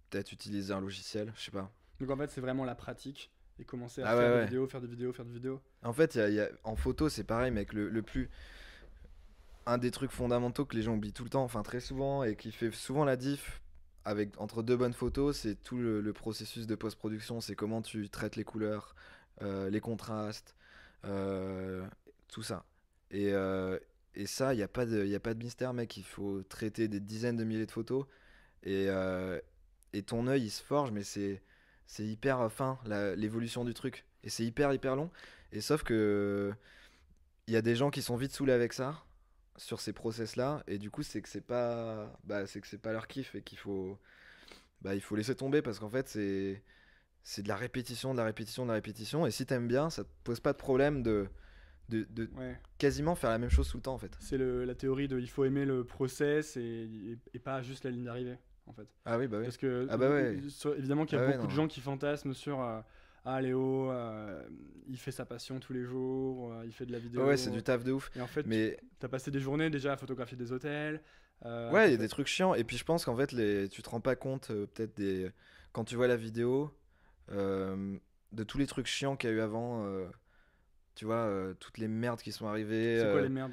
S2: peut-être utiliser un logiciel, je sais pas.
S1: Donc en fait, c'est vraiment la pratique et commencer à
S2: Ah
S1: faire
S2: ouais,
S1: des
S2: ouais.
S1: vidéos, faire des vidéos, faire des vidéos.
S2: En fait, en photo, c'est pareil, mec. Le plus. Un des trucs fondamentaux que les gens oublient tout le temps, enfin très souvent, et qui fait souvent la diff entre deux bonnes photos, c'est tout le processus de post-production. C'est comment tu traites les couleurs, les contrastes, euh, tout ça. Et, euh, et ça, y a pas de mystère, mec. Il faut traiter des dizaines de milliers de photos. Et ton œil, il se forge, mais c'est hyper fin, l'évolution du truc. Et c'est hyper long. Et sauf que il y a des gens qui sont vite saoulés avec ça, sur ces process-là. Et du coup, c'est que c'est pas leur kiff et il faut laisser tomber parce qu'en fait, c'est de la répétition, de la répétition, de la répétition. Et si t'aimes bien, ça te pose pas de problème de
S1: Ouais.
S2: quasiment faire la même chose tout le temps, en fait.
S1: C'est la théorie de il faut aimer le process et pas juste la ligne d'arrivée, en fait.
S2: Ah oui, bah oui.
S1: Parce que
S2: Ah bah ouais.
S1: évidemment qu'il y a
S2: Ah ouais,
S1: beaucoup de
S2: non.
S1: gens qui fantasment sur ah Léo, il fait sa passion tous les jours, il fait de la
S2: Ouais,
S1: vidéo.
S2: ouais, c'est du taf de ouf.
S1: Et en fait,
S2: Mais
S1: t'as passé des journées déjà à photographier des hôtels.
S2: ouais,
S1: t'as
S2: il y a
S1: fait-
S2: des trucs chiants. Et puis je pense qu'en fait, tu te rends pas compte, peut-être quand tu vois la vidéo, de tous les trucs chiants qu'il y a eu avant. Tu vois, toutes les merdes qui sont arrivées.
S1: C'est quoi les merdes?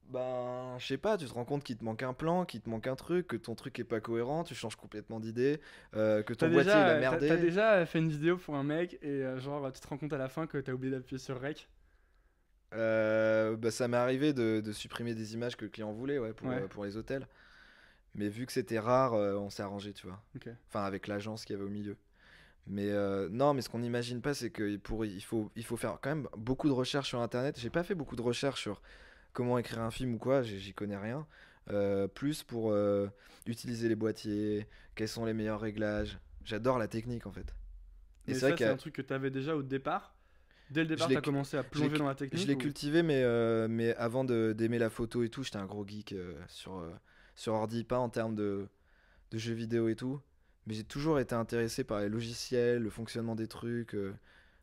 S2: Ben, je sais pas, tu te rends compte qu'il te manque un plan, qu'il te manque un truc, que ton truc est pas cohérent, tu changes complètement d'idée, que ton boîtier il a merdé.
S1: T'as déjà fait une vidéo pour un mec et genre tu te rends compte à la fin que t'as oublié d'appuyer sur Rec.
S2: Bah, ça m'est arrivé de supprimer des images que le client voulait, ouais,
S1: Ouais.
S2: pour les hôtels. Mais vu que c'était rare, on s'est arrangé, tu vois.
S1: Ok.
S2: Enfin, avec l'agence qu'il y avait au milieu. Mais non, mais ce qu'on n'imagine pas, c'est il faut faire quand même beaucoup de recherches sur Internet. J'ai pas fait beaucoup de recherches sur comment écrire un film ou quoi, j'y connais rien. Plus pour utiliser les boîtiers, quels sont les meilleurs réglages. J'adore la technique en fait. Et
S1: Mais
S2: c'est
S1: ça,
S2: vrai
S1: c'est un
S2: que
S1: truc que t'avais déjà au départ. Dès le
S2: je
S1: départ,
S2: l'ai
S1: t'as commencé à
S2: je l'ai
S1: plonger dans la
S2: je
S1: technique.
S2: l'ai cultivé, mais avant d'aimer la photo et tout, j'étais un gros geek sur ordi, pas en termes de jeux vidéo et tout. Mais j'ai toujours été intéressé par les logiciels, le fonctionnement des trucs.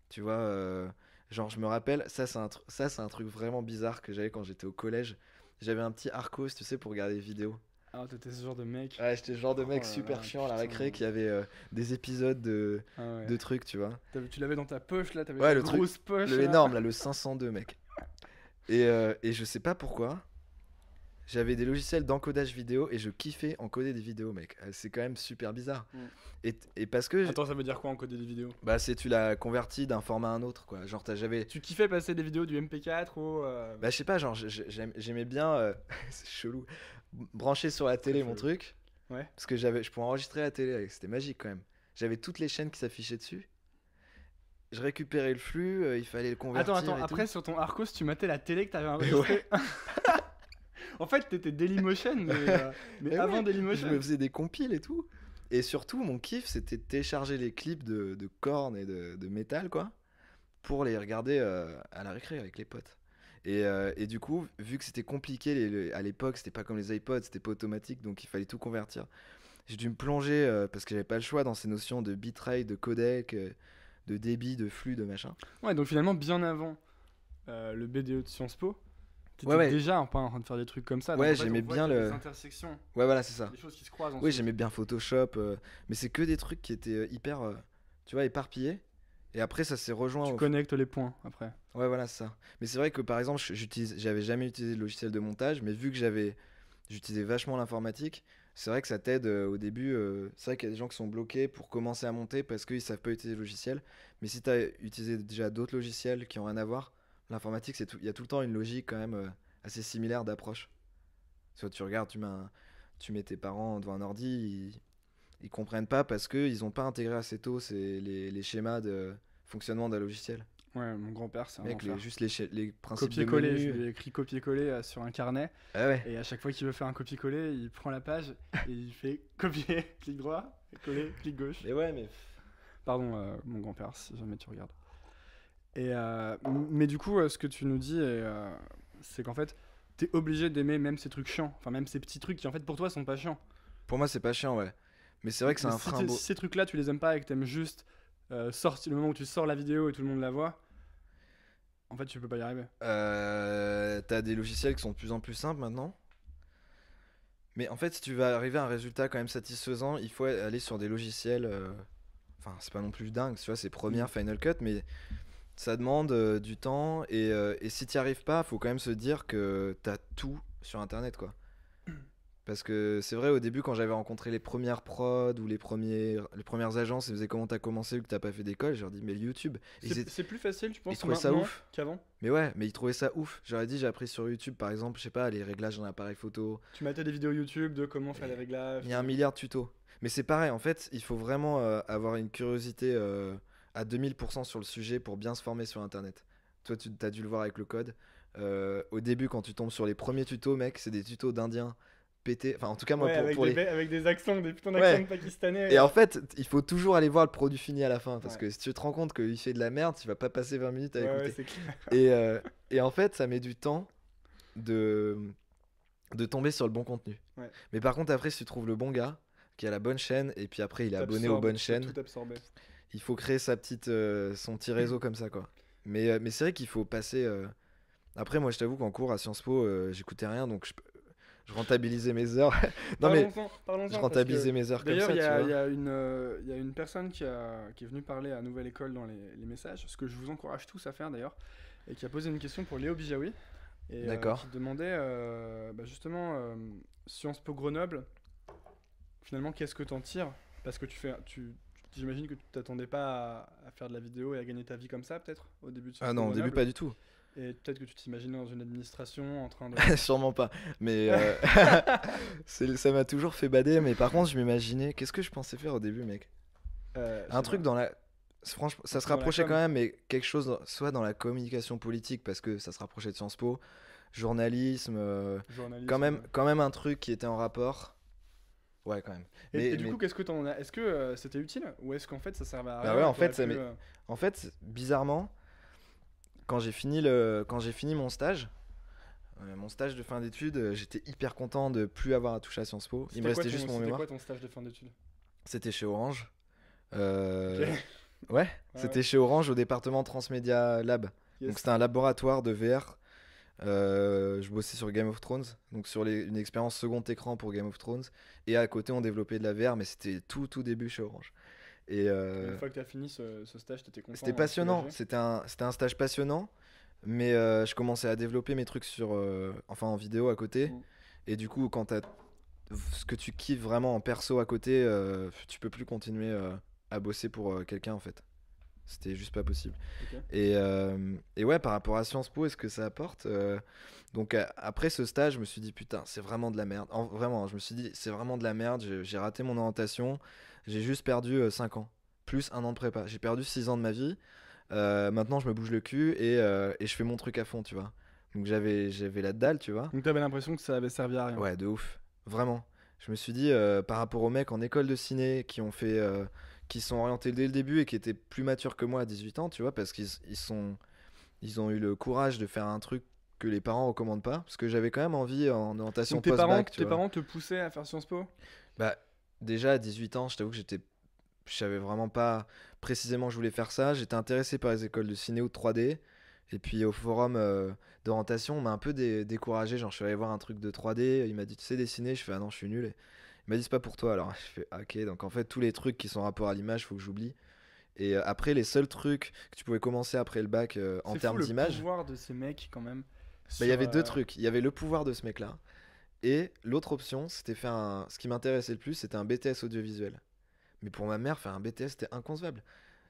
S2: Tu vois, genre, je me rappelle, ça, c'est un truc vraiment bizarre que j'avais quand j'étais au collège. J'avais un petit Arcos, tu sais, pour regarder des vidéos.
S1: Ah, t'étais ce genre de mec.
S2: Ouais, j'étais le genre de
S1: Oh
S2: mec
S1: là
S2: super
S1: là,
S2: chiant à la
S1: putain.
S2: récré qui avait des épisodes
S1: Ah ouais.
S2: de trucs, tu vois.
S1: Tu l'avais dans ta poche là, t'avais
S2: Ouais,
S1: ta
S2: le truc,
S1: grosse poche
S2: le
S1: là.
S2: énorme, là, le 502, mec. Et je sais pas pourquoi. j'avais des logiciels d'encodage vidéo et je kiffais encoder des vidéos, mec. C'est quand même super bizarre.
S1: Mm.
S2: Et parce que
S1: Attends, ça veut dire quoi encoder des vidéos?
S2: bah c'est tu l'as converti d'un format à un autre quoi. Genre j'avais
S1: Tu kiffais passer des vidéos du MP4 ou.
S2: bah je sais pas, genre j'aimais bien c'est chelou brancher sur la télé
S1: Très
S2: mon
S1: chelou.
S2: truc
S1: Ouais.
S2: parce que je pouvais enregistrer la télé avec, c'était magique quand même. J'avais toutes les chaînes qui s'affichaient dessus. Je récupérais le flux, il fallait le convertir
S1: Attends,
S2: et
S1: après
S2: tout.
S1: sur ton Arcos, tu matais la télé que t'avais
S2: Mais
S1: enregistrée. En fait, t'étais Dailymotion, mais
S2: Mais
S1: avant
S2: ouais,
S1: Dailymotion.
S2: je me faisais des compiles et tout. Et surtout, mon kiff, c'était de télécharger les clips de Korn et de métal, quoi, pour les regarder à la récré avec les potes. Et du coup, vu que c'était compliqué à l'époque, c'était pas comme les iPods, c'était pas automatique, donc il fallait tout convertir. J'ai dû me plonger, parce que j'avais pas le choix, dans ces notions de bitrate, de codec, de débit, de flux, de machin.
S1: Ouais, donc finalement, bien avant le BDE de Sciences Po, t'étais
S2: Ouais, ouais.
S1: déjà un peu en train de faire des trucs comme ça.
S2: Ouais,
S1: donc en fait,
S2: j'aimais
S1: on voit
S2: bien
S1: qu'il y a
S2: le-
S1: des intersections,
S2: Ouais, voilà, c'est ça.
S1: des choses qui se croisent
S2: Oui,
S1: ensuite.
S2: j'aimais bien Photoshop, mais c'est que des trucs qui étaient hyper, tu vois, éparpillés. Et après, ça s'est rejoint
S1: Tu
S2: au...
S1: connectes les points après.
S2: Ouais, voilà, c'est ça. Mais c'est vrai que par exemple, j'avais jamais utilisé de logiciel de montage, mais vu que j'utilisais vachement l'informatique, c'est vrai que ça t'aide au début. C'est vrai qu'il y a des gens qui sont bloqués pour commencer à monter parce qu'ils savent pas utiliser le logiciel. Mais si tu as utilisé déjà d'autres logiciels qui ont rien à voir, l'informatique, il y a tout le temps une logique quand même assez similaire d'approche. Soit tu regardes, tu mets tes parents devant un ordi, ils comprennent pas parce qu'ils ont pas intégré assez tôt les schémas de fonctionnement d'un logiciel.
S1: Ouais, mon grand-père, c'est un
S2: Mec,
S1: enfer.
S2: juste les principes de
S1: Copier-coller, je
S2: menu.
S1: lui ai écrit copier-coller sur un carnet.
S2: Ah ouais.
S1: Et à chaque fois qu'il veut faire un copier-coller, il prend la page et il fait copier, clic droit, coller, clic gauche.
S2: Mais ouais, mais.
S1: Pardon, mon grand-père, si jamais tu regardes. Mais du coup, ce que tu nous dis, c'est qu'en fait, t'es obligé d'aimer même ces trucs chiants. Enfin, même ces petits trucs qui, en fait, pour toi, sont pas chiants.
S2: Pour moi, c'est pas chiant, ouais. Mais c'est vrai que c'est
S1: Mais
S2: un
S1: si
S2: frein beau.
S1: si ces trucs-là, tu les aimes pas et que t'aimes juste le moment où tu sors la vidéo et tout le monde la voit, en fait, tu peux pas y arriver.
S2: T'as des logiciels qui sont de plus en plus simples maintenant. Mais en fait, si tu veux arriver à un résultat quand même satisfaisant, il faut aller sur des logiciels. Enfin, c'est pas non plus dingue, tu vois, c'est Premiere, Final Cut, mais ça demande du temps. Et si t'y arrives pas, faut quand même se dire que t'as tout sur internet, quoi. Parce que c'est vrai, au début, quand j'avais rencontré les premières prods ou les premières agences, ils me disaient comment t'as commencé vu que t'as pas fait d'école. Je leur dis, mais le YouTube. Et
S1: C'est plus facile, tu
S2: ils
S1: penses,
S2: trouvaient ça
S1: maintenant
S2: ouf.
S1: qu'avant?
S2: Mais ouais, mais ils trouvaient ça ouf. J'aurais dit, j'ai appris sur YouTube, par exemple, je sais pas, les réglages d'un appareil photo.
S1: Tu matais des vidéos YouTube de comment faire les réglages.
S2: Il y a un milliard de tutos. Mais c'est pareil, en fait, il faut vraiment avoir une curiosité à 2000% sur le sujet pour bien se former sur Internet. Toi, tu as dû le voir avec le code. Au début, quand tu tombes sur les premiers tutos, mec, c'est des tutos d'Indiens pétés. Enfin, en tout cas, moi,
S1: Ouais, avec des accents, des putains
S2: Ouais.
S1: d'accents pakistanais.
S2: Et en fait, il faut toujours aller voir le produit fini à la fin. Parce
S1: Ouais.
S2: que si tu te rends compte qu'il fait de la merde, tu vas pas passer 20 minutes à
S1: Ouais,
S2: écouter.
S1: ouais, c'est clair.
S2: Et en fait, ça met du temps de, de tomber sur le bon contenu.
S1: Ouais.
S2: Mais par contre, après, si tu trouves le bon gars, qui a la bonne chaîne, et puis après, il est abonné aux
S1: T'absorbes,
S2: bonnes
S1: tu peux
S2: chaînes,
S1: tout absorber.
S2: il faut créer son petit réseau comme ça, quoi. Mais c'est vrai qu'il faut passer. Après, moi, je t'avoue qu'en cours à Sciences Po, j'écoutais rien, donc je rentabilisais mes heures. Non, mais
S1: Parlons-en,
S2: je
S1: parce
S2: rentabilisais
S1: que
S2: mes heures comme
S1: d'ailleurs,
S2: ça,
S1: il y
S2: tu
S1: a,
S2: vois.
S1: il y a il y a une personne qui est venue parler à Nouvelle École dans les messages, ce que je vous encourage tous à faire d'ailleurs, et qui a posé une question pour Léo Bijawi, et
S2: D'accord.
S1: qui demandait justement Sciences Po Grenoble, finalement, qu'est-ce que t'en tires? Parce que j'imagine que tu t'attendais pas à faire de la vidéo et à gagner ta vie comme ça, peut-être, au début de Sciences
S2: Ah
S1: Po
S2: non, au début,
S1: Grenoble.
S2: pas du tout.
S1: Et peut-être que tu t'imaginais dans une administration en train de.
S2: Sûrement pas. Mais ça m'a toujours fait bader. Mais par contre, je m'imaginais. Qu'est-ce que je pensais faire au début, mec?
S1: Je
S2: Un
S1: sais
S2: truc
S1: pas.
S2: dans la. Franchement, ça se
S1: Dans la
S2: rapprochait
S1: com.
S2: quand même, mais quelque chose, soit dans la communication politique, parce que ça se rapprochait de Sciences Po, journalisme,
S1: Journalisme.
S2: quand même un truc qui était en rapport. Ouais, quand même.
S1: Et du coup, qu'est-ce que t'en as? Est-ce que c'était utile ou est-ce qu'en fait ça servait à rien?
S2: Bah ouais,
S1: et
S2: en fait,
S1: t'aurais pu,
S2: en fait, bizarrement, quand j'ai fini mon stage de fin d'études, j'étais hyper content de plus avoir à toucher à Sciences Po. Il me restait juste mon
S1: C'était
S2: mémoire.
S1: quoi ton stage de fin d'études?
S2: C'était chez Orange. Euh,
S1: Ok.
S2: Ouais, c'était
S1: ouais.
S2: chez Orange au département Transmedia Lab.
S1: Yes.
S2: Donc c'était un laboratoire de VR. Je bossais sur Game of Thrones, donc sur une expérience second écran pour Game of Thrones. Et à côté, on développait de la VR, mais c'était tout début chez Orange. Et
S1: Une fois que t'as fini ce stage, t'étais content?
S2: c'était passionnant.
S1: soulagé.
S2: C'était un stage passionnant, mais je commençais à développer mes trucs en vidéo à côté.
S1: Mm.
S2: Et du coup, quand t'as ce que tu kiffes vraiment en perso à côté, tu peux plus continuer à bosser pour quelqu'un en fait. C'était juste pas possible.
S1: Ok.
S2: Et ouais, par rapport à Sciences Po, est-ce que ça apporte donc après ce stage, je me suis dit putain, c'est vraiment de la merde. Vraiment, je me suis dit c'est vraiment de la merde. J'ai raté mon orientation. J'ai juste perdu 5 ans, plus un an de prépa. J'ai perdu 6 ans de ma vie. Maintenant, je me bouge le cul et je fais mon truc à fond, tu vois. Donc j'avais la dalle, tu vois.
S1: Donc t'avais l'impression que ça avait servi à rien.
S2: Ouais, de ouf. Vraiment. Je me suis dit, par rapport aux mecs en école de ciné qui ont fait, qui sont orientés dès le début et qui étaient plus matures que moi à 18 ans, tu vois, parce ils ont eu le courage de faire un truc que les parents recommandent pas, parce que j'avais quand même envie en orientation
S1: Donc
S2: post-bac, tu
S1: tes
S2: vois.
S1: parents te poussaient à faire Sciences Po?
S2: Bah, déjà à 18 ans, je t'avoue que je savais vraiment pas précisément que je voulais faire ça. J'étais intéressé par les écoles de ciné ou de 3D. Et puis au forum d'orientation, on m'a un peu découragé. Genre, je suis allé voir un truc de 3D. Il m'a dit, tu sais dessiner? Je fais, ah non, je suis nul. Il m'a dit, c'est pas pour toi. Alors, je fais, ah, ok. Donc, en fait, tous les trucs qui sont en rapport à l'image, faut que j'oublie. Et après, les seuls trucs que tu pouvais commencer après le bac en
S1: C'est fou
S2: termes
S1: le
S2: d'image,
S1: pouvoir de ces mecs quand même.
S2: bah, il y
S1: Sur,
S2: avait deux trucs. Il y avait le pouvoir de ce mec-là. Et l'autre option, c'était faire un. Ce qui m'intéressait le plus, c'était un BTS audiovisuel. Mais pour ma mère, faire un BTS, c'était inconcevable.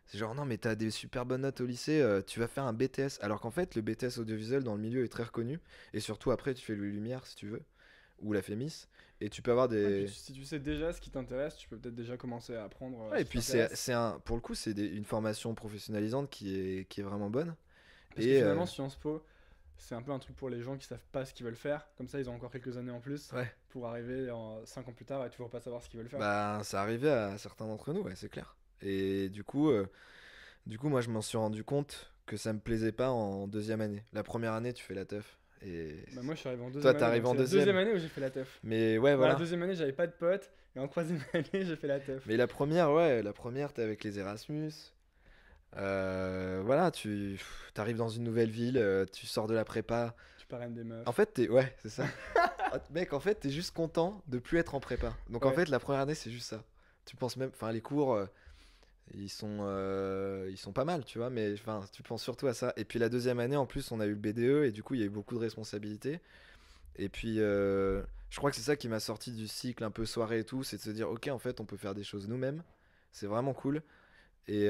S2: C'est genre, non, mais t'as des super bonnes notes au lycée, tu vas faire un BTS. Alors qu'en fait, le BTS audiovisuel dans le milieu est très reconnu. Et surtout, après, tu fais le Lumière si tu veux, ou la FEMIS. Et tu peux avoir
S1: ouais, puis
S2: des.
S1: si tu sais déjà ce qui t'intéresse, tu peux peut-être déjà commencer à apprendre
S2: Ouais,
S1: ce
S2: et
S1: qui
S2: puis,
S1: t'intéresse.
S2: pour le coup, une formation professionnalisante qui est vraiment bonne.
S1: Parce que
S2: Et.
S1: finalement, Sciences Po, c'est un peu un truc pour les gens qui savent pas ce qu'ils veulent faire. Comme ça, ils ont encore quelques années en plus
S2: Ouais,
S1: pour arriver 5 ans plus tard et toujours pas savoir ce qu'ils veulent faire.
S2: bah, ça arrivait à certains d'entre nous, ouais, c'est clair. Et du coup, moi, je m'en suis rendu compte que ça me plaisait pas en deuxième année. La première année, tu fais la teuf. Et
S1: Bah, moi, je suis arrivé en
S2: toi,
S1: deuxième année,
S2: t'arrives
S1: donc
S2: en
S1: c'est la deuxième
S2: deuxième.
S1: année où j'ai fait la teuf.
S2: Mais ouais,
S1: Dans la
S2: voilà.
S1: deuxième année, j'avais pas de potes, et en troisième année, j'ai fait la teuf.
S2: Mais la première, ouais, la première, t'es avec les Erasmus. Voilà, t'arrives dans une nouvelle ville, tu sors de la prépa.
S1: Tu parraines des
S2: En
S1: meufs.
S2: fait, ouais, c'est ça. Ah, mec, en fait, t'es juste content de plus être en prépa. Donc en
S1: Ouais.
S2: fait, la première année, c'est juste ça. Tu penses même, enfin, les cours, ils sont pas mal, tu vois, mais enfin, tu penses surtout à ça. Et puis la deuxième année, en plus, on a eu le BDE et du coup, il y a eu beaucoup de responsabilités. Et puis, je crois que c'est ça qui m'a sorti du cycle un peu soirée et tout, c'est de se dire, ok, en fait, on peut faire des choses nous-mêmes. C'est vraiment cool. Et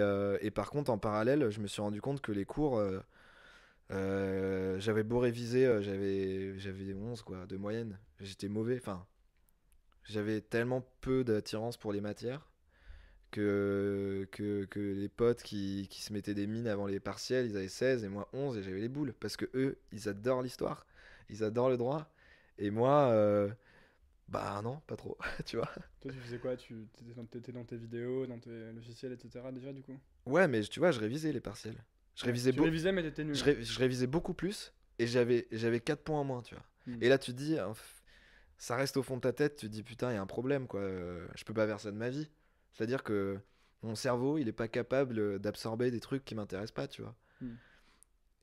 S2: par contre, en parallèle, je me suis rendu compte que les cours, j'avais beau réviser, j'avais 11 quoi, de moyenne. J'étais mauvais. Enfin, j'avais tellement peu d'attirance pour les matières que les potes qui se mettaient des mines avant les partiels, ils avaient 16 et moi 11 et j'avais les boules. Parce que eux, ils adorent l'histoire, ils adorent le droit. Et moi, bah non, pas trop, tu vois.
S1: Toi, tu faisais quoi? Tu t'étais dans tes vidéos, dans tes logiciels, etc. déjà, du coup?
S2: Ouais, mais tu vois, je révisais les partiels. Je
S1: Ouais.
S2: révisais,
S1: Tu révisais, mais t'étais nul.
S2: je révisais beaucoup plus et j'avais 4 points en moins, tu vois.
S1: Hmm.
S2: Et là, tu te dis, ça reste au fond de ta tête, tu te dis, putain, il y a un problème, quoi. Je peux pas faire ça de ma vie. C'est-à-dire que mon cerveau, il est pas capable d'absorber des trucs qui m'intéressent pas, tu vois.
S1: Hmm.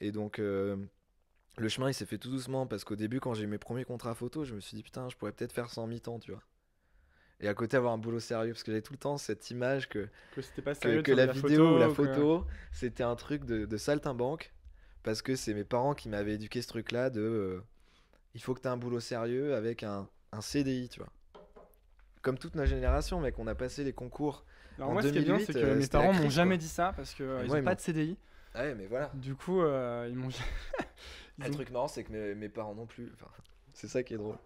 S2: Et donc, le chemin, il s'est fait tout doucement parce qu'au début, quand j'ai eu mes premiers contrats photo, je me suis dit, putain, je pourrais peut-être faire ça en mi-temps, tu vois. Et à côté, avoir un boulot sérieux, parce que j'avais tout le temps cette image
S1: Que c'était pas sérieux de
S2: que
S1: faire de
S2: la
S1: la
S2: vidéo ou la
S1: photo, que...
S2: photo, c'était un truc de saltimbanque. Parce que c'est mes parents qui m'avaient éduqué ce truc-là de il faut que tu aies un boulot sérieux avec un CDI, tu vois. Comme toute notre génération, mec, on a passé les concours
S1: Alors
S2: en
S1: moi, ce qui est bien,
S2: 2008,
S1: c'est que mes
S2: c'était la
S1: parents m'ont
S2: crise,
S1: jamais
S2: quoi.
S1: dit ça parce que
S2: Mais
S1: ils
S2: moi,
S1: ont pas de CDI.
S2: Ouais, mais voilà.
S1: Du coup, ils m'ont. Ils
S2: Le
S1: ont-
S2: truc marrant, c'est que mes parents non plus. Enfin, c'est ça qui est drôle.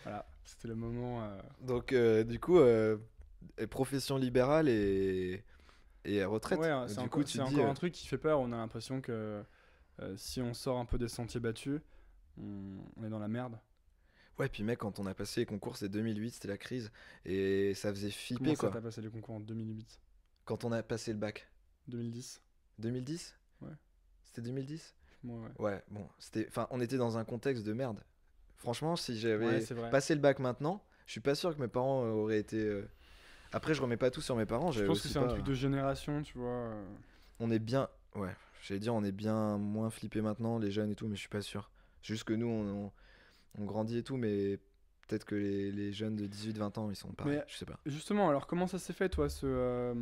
S1: Voilà, c'était le moment.
S2: Donc, du coup, profession libérale et retraite.
S1: Ouais, c'est
S2: Du coup, tu
S1: c'est
S2: te dis,
S1: encore un truc qui fait peur. On a l'impression que si on sort un peu des sentiers battus, on est dans la merde.
S2: ouais, puis mec, quand on a passé les concours, c'est 2008, c'était la crise. Et ça faisait
S1: Comment
S2: flipper,
S1: ça,
S2: quoi.
S1: t'as passé les concours en 2008?
S2: Quand on a passé le bac.
S1: 2010?
S2: 2010.
S1: Ouais,
S2: C'était 2010.
S1: moi, ouais.
S2: Ouais, bon, enfin, on était dans un contexte de merde. Franchement, si
S1: Ouais,
S2: j'avais
S1: c'est vrai.
S2: passé le bac maintenant, je suis pas sûr que mes parents auraient été. Après, je remets pas tout sur mes parents.
S1: Je
S2: J'avais
S1: pense que
S2: aussi
S1: c'est un
S2: pas.
S1: truc de génération, tu vois.
S2: On est bien. Ouais, j'allais dire, on est bien moins flippé maintenant, les jeunes et tout, mais je suis pas sûr. C'est juste que nous, on grandit et tout, mais peut-être que les jeunes de 18-20 ans, ils sont pareils.
S1: Mais
S2: Je sais pas.
S1: justement, alors comment ça s'est fait, toi, ce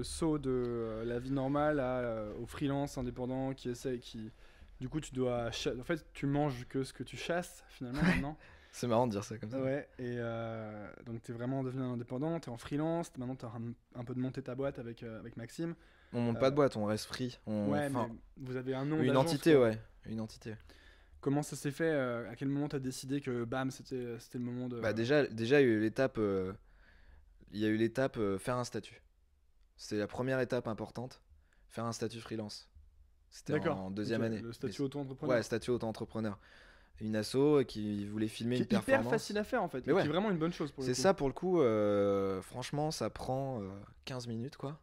S1: saut de la vie normale au freelance indépendant qui essaie, qui Du coup, en fait, tu manges que ce que tu chasses finalement maintenant.
S2: C'est marrant de dire ça comme ça.
S1: Ouais, et donc tu es vraiment devenu indépendant, tu es en freelance, maintenant tu as un peu de monter ta boîte avec Maxime.
S2: On monte pas de boîte, on reste free.
S1: Ouais, mais
S2: Enfin,
S1: vous avez un nom
S2: une
S1: d'agence,
S2: entité,
S1: quoi.
S2: ouais. Une entité.
S1: Comment ça s'est fait à quel moment tu as décidé que bam, c'était le moment de.
S2: Bah déjà il y a eu l'étape, faire un statut. C'est la première étape importante, faire un statut freelance. C'était
S1: D'accord.
S2: en deuxième
S1: Ok,
S2: année.
S1: le statut
S2: Mais
S1: auto-entrepreneur.
S2: ouais, statut auto-entrepreneur. Une asso qui voulait filmer
S1: Qui
S2: une
S1: est hyper
S2: performance.
S1: facile à faire en fait,
S2: Mais
S1: et qui
S2: ouais,
S1: est vraiment une bonne chose pour le
S2: c'est
S1: coup.
S2: ça pour le coup. Franchement, ça prend 15 minutes quoi.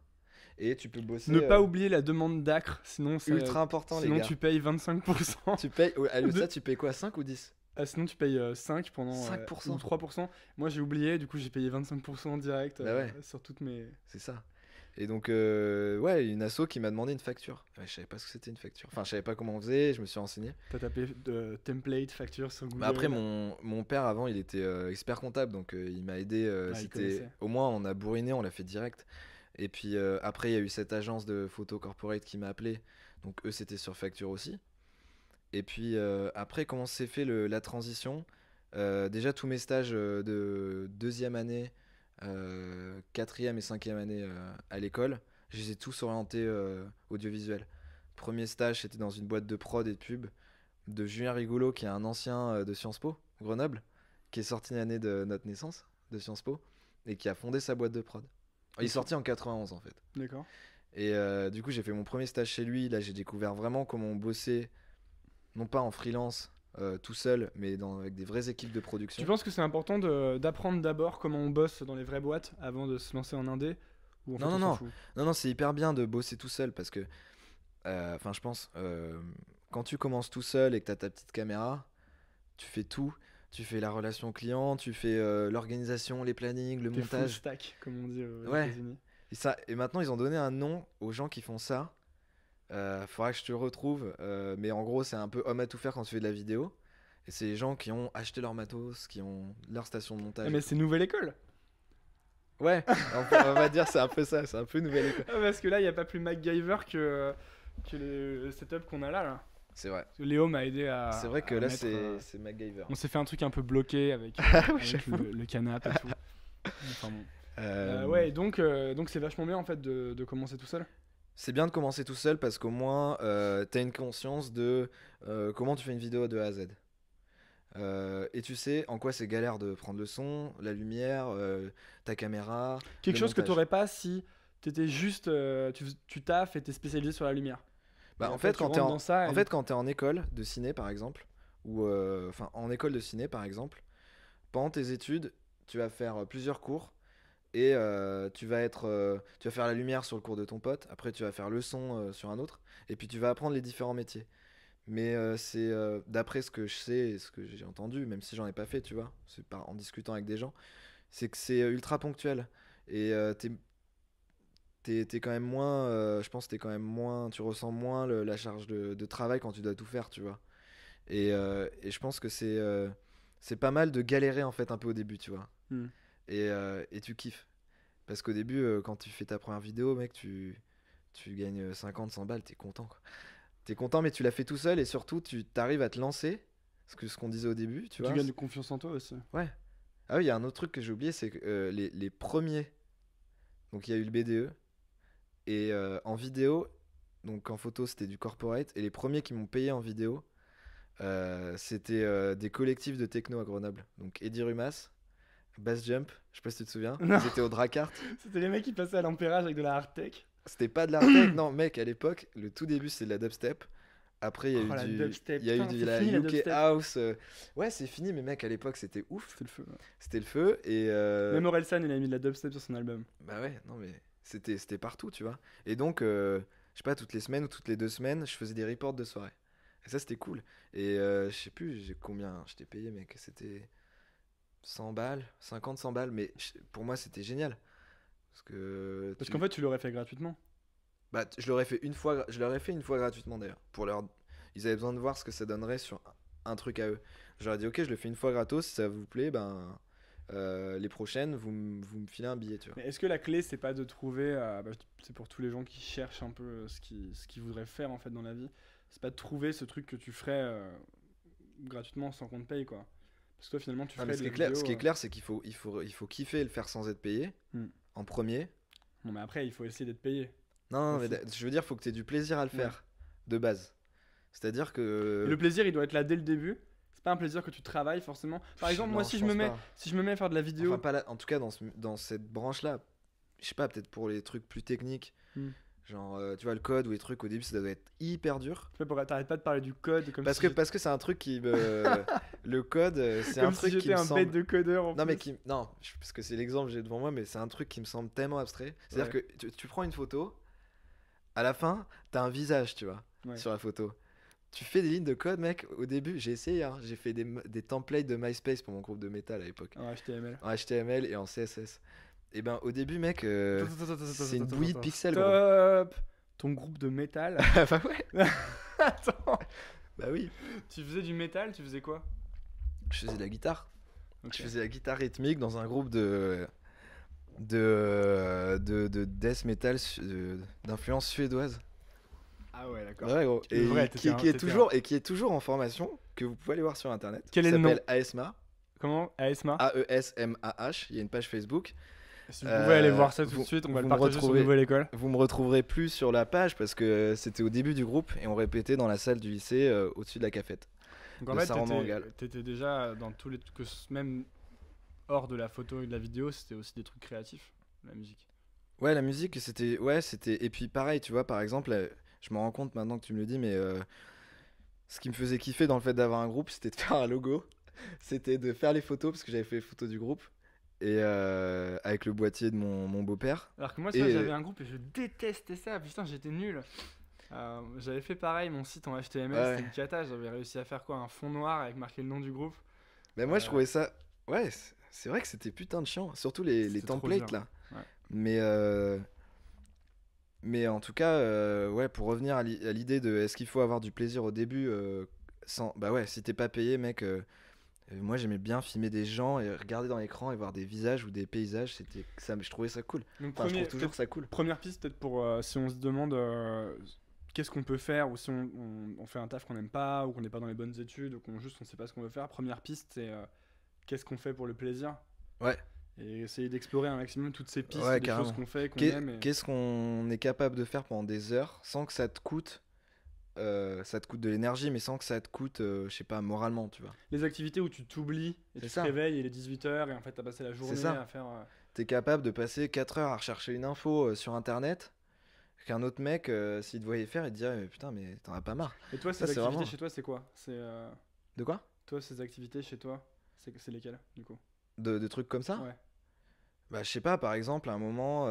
S2: Et tu peux bosser.
S1: Ne pas oublier la demande d'ACRE, sinon,
S2: Ultra important les
S1: sinon
S2: gars.
S1: tu payes 25%.
S2: Tu payes. Ça, tu payes quoi, 5 ou 10?
S1: Sinon tu payes 5 pendant
S2: 5%.
S1: ou 3%. Moi j'ai oublié, du coup j'ai payé 25% direct
S2: Bah ouais.
S1: sur toutes mes.
S2: C'est ça. Et donc, ouais, une asso qui m'a demandé une facture. Ouais, je savais pas ce que c'était une facture. Enfin, je savais pas comment on faisait, je me suis renseigné.
S1: T'as tapé template, facture sur Google.
S2: Bah après, mon père, avant, il était expert comptable, donc il m'a aidé.
S1: Il
S2: C'était
S1: connaissait.
S2: au moins, on a bourriné, on l'a fait direct. Et puis après, il y a eu cette agence de photo corporate qui m'a appelé. Donc eux, c'était sur facture aussi. Et puis après, comment s'est fait la transition? Déjà, tous mes stages de deuxième année, quatrième et cinquième année à l'école, je les ai tous orientés audiovisuel. Premier stage, c'était dans une boîte de prod et de pub de Julien Rigolo, qui est un ancien de Sciences Po, Grenoble, qui est sorti l'année de notre naissance de Sciences Po et qui a fondé sa boîte de prod. Il est sorti en 91 en fait.
S1: D'accord.
S2: Et du coup, j'ai fait mon premier stage chez lui. Là, j'ai découvert vraiment comment on bossait, non pas en freelance tout seul, mais avec des vraies équipes de production.
S1: Tu penses que c'est important d'apprendre d'abord comment on bosse dans les vraies boîtes avant de se lancer en indé, ou en fait,
S2: Non,
S1: on
S2: non,
S1: s'en fout?
S2: Non, c'est hyper bien de bosser tout seul parce que, enfin, je pense, quand tu commences tout seul et que tu as ta petite caméra, tu fais tout. Tu fais la relation client, tu fais l'organisation, les plannings, le
S1: T'es full
S2: montage.
S1: stack, comme on dit aux
S2: Ouais.
S1: États-Unis.
S2: Et maintenant, ils ont donné un nom aux gens qui font ça. Faudra que je te le retrouve. Mais en gros, c'est un peu homme à tout faire quand tu fais de la vidéo. Et c'est les gens qui ont acheté leur matos, qui ont leur station de montage.
S1: Ah, mais c'est nouvelle école.
S2: Ouais, on va dire c'est un peu ça, c'est un peu nouvelle école.
S1: Ah, parce que là, il n'y a pas plus MacGyver que le setup qu'on a là.
S2: C'est vrai.
S1: Parce que Léo m'a aidé
S2: C'est vrai que
S1: à
S2: là,
S1: mettre,
S2: c'est MacGyver.
S1: on s'est fait un truc un peu bloqué avec, avec
S2: j'avoue.
S1: le canapé et tout. Enfin bon.
S2: Euh,
S1: Ouais, donc c'est vachement bien en fait de commencer tout seul.
S2: C'est bien de commencer tout seul parce qu'au moins, t'as une conscience de comment tu fais une vidéo de A à Z. Et tu sais en quoi c'est galère de prendre le son, la lumière, ta caméra.
S1: Quelque
S2: le
S1: chose que
S2: montage.
S1: t'aurais pas si t'étais juste. Tu taffes et t'es spécialisé sur la lumière.
S2: Bah,
S1: Et
S2: en
S1: après,
S2: fait,
S1: tu
S2: quand
S1: rentres
S2: t'es
S1: dans ça.
S2: en fait, quand t'es en école de ciné, par exemple, ou enfin en école de ciné, par exemple, pendant tes études, tu vas faire plusieurs cours et tu vas faire la lumière sur le cours de ton pote. Après, tu vas faire le son sur un autre, et puis tu vas apprendre les différents métiers. Mais c'est d'après ce que je sais et ce que j'ai entendu, même si j'en ai pas fait, tu vois, c'est pas en discutant avec des gens, c'est que c'est ultra ponctuel et t'es quand même moins, je pense que t'es quand même moins, tu ressens moins la charge de travail quand tu dois tout faire, tu vois. Et je pense que c'est pas mal de galérer en fait un peu au début, tu vois.
S1: Hmm.
S2: Et tu kiffes. Parce qu'au début, quand tu fais ta première vidéo, mec, tu gagnes 50-100 balles, t'es content, quoi. T'es content, mais tu l'as fait tout seul et surtout, tu t'arrives à te lancer. Ce qu'on disait au début, tu
S1: Tu
S2: vois.
S1: gagnes de confiance en toi aussi.
S2: Ouais. Ah oui, il y a un autre truc que j'ai oublié, c'est que les premiers. Donc il y a eu le BDE. Et en vidéo, donc en photo, c'était du corporate. Et les premiers qui m'ont payé en vidéo, c'était des collectifs de techno à Grenoble. Donc Eddie Rumas, Bass Jump, je sais pas si tu te souviens.
S1: Non.
S2: Ils étaient au Dracart.
S1: C'était les mecs qui passaient à l'ampérage avec de la hard tech.
S2: C'était pas de la tech. Non, mec, à l'époque, le tout début, c'est de la dubstep. Après, il y a
S1: Oh, la
S2: eu
S1: dubstep,
S2: il y a eu
S1: putain,
S2: de
S1: c'est
S2: la
S1: fini, la
S2: UK
S1: dubstep.
S2: House. Ouais, c'est fini, mais mec, à l'époque, c'était ouf.
S1: C'était le feu. Ouais.
S2: C'était le feu. Et
S1: Même Orelsan, il a mis de la dubstep sur son album.
S2: bah ouais, non, mais c'était partout, tu vois. Et donc, je sais pas, toutes les semaines ou toutes les 2 semaines, je faisais des reports de soirée. Et ça, c'était cool. Et je sais plus combien je t'ai payé, mec. C'était 100 balles, 100 balles. Mais pour moi, c'était génial.
S1: Parce qu'en fait, tu l'aurais fait gratuitement.
S2: Bah, je leur ai fait une fois gratuitement d'ailleurs. Ils avaient besoin de voir ce que ça donnerait sur un truc à eux. Je leur ai dit, ok, je le fais une fois gratos, si ça vous plaît, ben les prochaines, vous me filez un billet, tu vois.
S1: Mais est-ce que la clé, c'est pas de trouver, c'est pour tous les gens qui cherchent un peu ce qu'ils voudraient faire en fait dans la vie, c'est pas de trouver ce truc que tu ferais gratuitement sans qu'on te paye, quoi. Parce que toi, finalement, tu
S2: Ah,
S1: ferais
S2: mais
S1: de la vidéo.
S2: ce qui est clair, c'est qu'il faut kiffer et le faire sans être payé,
S1: Hmm.
S2: en premier.
S1: Non, mais après, il faut essayer d'être payé.
S2: Non, mais
S1: Aussi.
S2: je veux dire, faut que tu aies du plaisir à le faire, de base. C'est-à-dire
S1: Et
S2: que...
S1: le plaisir, il doit être là dès le début. C'est pas un plaisir que tu travailles forcément. Par exemple, moi,
S2: Non,
S1: si
S2: je
S1: je me
S2: pense
S1: mets,
S2: pas.
S1: si je me mets à faire de la vidéo,
S2: Enfin, pas là, en tout cas, dans cette branche-là, je sais pas, peut-être pour les trucs plus techniques,
S1: Hmm.
S2: genre, tu vois, le code ou les trucs, au début, ça doit être hyper dur.
S1: tu vois, t'arrêtes pas de parler du code comme
S2: Parce
S1: si
S2: que
S1: j'étais-
S2: parce que c'est un truc qui me... Le code, c'est
S1: comme
S2: un
S1: si
S2: truc qui
S1: j'étais
S2: me
S1: un
S2: semble...
S1: bête de codeur en
S2: Non, mais
S1: plus.
S2: parce que c'est l'exemple que j'ai devant moi, mais c'est un truc qui me semble tellement abstrait. C'est-à-dire
S1: Ouais.
S2: que tu prends une photo, à la fin, t'as un visage, tu vois,
S1: Ouais.
S2: sur la photo. Tu fais des lignes de code, mec. Au début, j'ai essayé, hein, j'ai fait des templates de MySpace pour mon groupe de métal à l'époque,
S1: En HTML.
S2: en HTML et en CSS. Et ben, au début, mec, c'est une bouillie de pixels, gros.
S1: Stop. Ton groupe de métal.
S2: Bah ouais,
S1: Attends.
S2: bah oui.
S1: Tu faisais du métal, tu faisais quoi?
S2: Je faisais de la guitare.
S1: Ok.
S2: Je faisais la guitare rythmique dans un groupe de death metal d'influence suédoise.
S1: Ah ouais, d'accord.
S2: Ouais, gros.
S1: Le vrai,
S2: Qui est toujours en formation, que vous pouvez aller voir sur internet.
S1: Quel
S2: Qui
S1: est le nom?
S2: s'appelle AESMA.
S1: Comment? ASMA?
S2: AESMAH. Il y a une page Facebook.
S1: Si vous pouvez aller voir ça tout de
S2: vous-
S1: suite, on va
S2: vous
S1: le
S2: me
S1: partager sur
S2: retrouvez-
S1: Nouvelle École.
S2: Vous me retrouverez plus sur la page parce que c'était au début du groupe et on répétait dans la salle du lycée au-dessus de la cafette.
S1: Donc en
S2: de
S1: fait,
S2: Saran-Mangal.
S1: t'étais déjà dans tous les trucs, même hors de la photo et de la vidéo, c'était aussi des trucs créatifs, la musique.
S2: Ouais, la musique, c'était. Ouais, c'était. Et puis pareil, tu vois, par exemple, je me rends compte maintenant que tu me le dis, mais ce qui me faisait kiffer dans le fait d'avoir un groupe, c'était de faire un logo. C'était de faire les photos, parce que j'avais fait les photos du groupe. Et avec le boîtier de mon beau-père.
S1: Alors que moi,
S2: Et-
S1: j'avais un groupe et je détestais ça, putain, j'étais nul. J'avais fait pareil, mon site en HTML,
S2: Ouais.
S1: c'était une cata, j'avais réussi à faire quoi, un fond noir avec marqué le nom du groupe.
S2: Mais moi, je
S1: Euh,
S2: trouvais ça. Ouais, c'est vrai que c'était putain de chiant. Surtout les
S1: C'était trop
S2: templates,
S1: dur.
S2: là.
S1: Ouais.
S2: Mais en tout cas, ouais, pour revenir à l'idée de est-ce qu'il faut avoir du plaisir au début sans. Bah ouais, si t'es pas payé, mec. Moi, j'aimais bien filmer des gens et regarder dans l'écran et voir des visages ou des paysages. Je trouvais ça cool.
S1: Donc,
S2: Enfin, je trouve toujours ça cool.
S1: première piste, peut-être pour si on se demande qu'est-ce qu'on peut faire ou si on fait un taf qu'on n'aime pas ou qu'on n'est pas dans les bonnes études ou qu'on juste on sait pas ce qu'on veut faire. Première piste, c'est qu'est-ce qu'on fait pour le plaisir.
S2: Ouais.
S1: Et essayer d'explorer un maximum toutes ces pistes,
S2: Ouais,
S1: des
S2: carrément.
S1: choses qu'on fait, qu'on aime. Et...
S2: Qu'est-ce qu'on est capable de faire pendant des heures sans que ça te coûte de l'énergie, mais sans que ça te coûte, je sais pas, moralement, tu vois.
S1: Les activités où tu t'oublies et
S2: C'est
S1: tu te
S2: ça.
S1: réveilles et il est 18h et en fait t'as passé la journée
S2: ça.
S1: à faire.
S2: T'es capable de passer 4 heures à rechercher une info sur internet qu'un autre mec, s'il te voyait faire, il te dirait putain, mais t'en as pas marre.
S1: Et toi, ces
S2: Ça, c'est
S1: activités
S2: vraiment-
S1: chez toi, c'est quoi? C'est
S2: De quoi?
S1: toi, ces activités chez toi, c'est lesquelles du coup?
S2: De trucs comme ça?
S1: Ouais.
S2: Bah, je sais pas, par exemple, à un moment,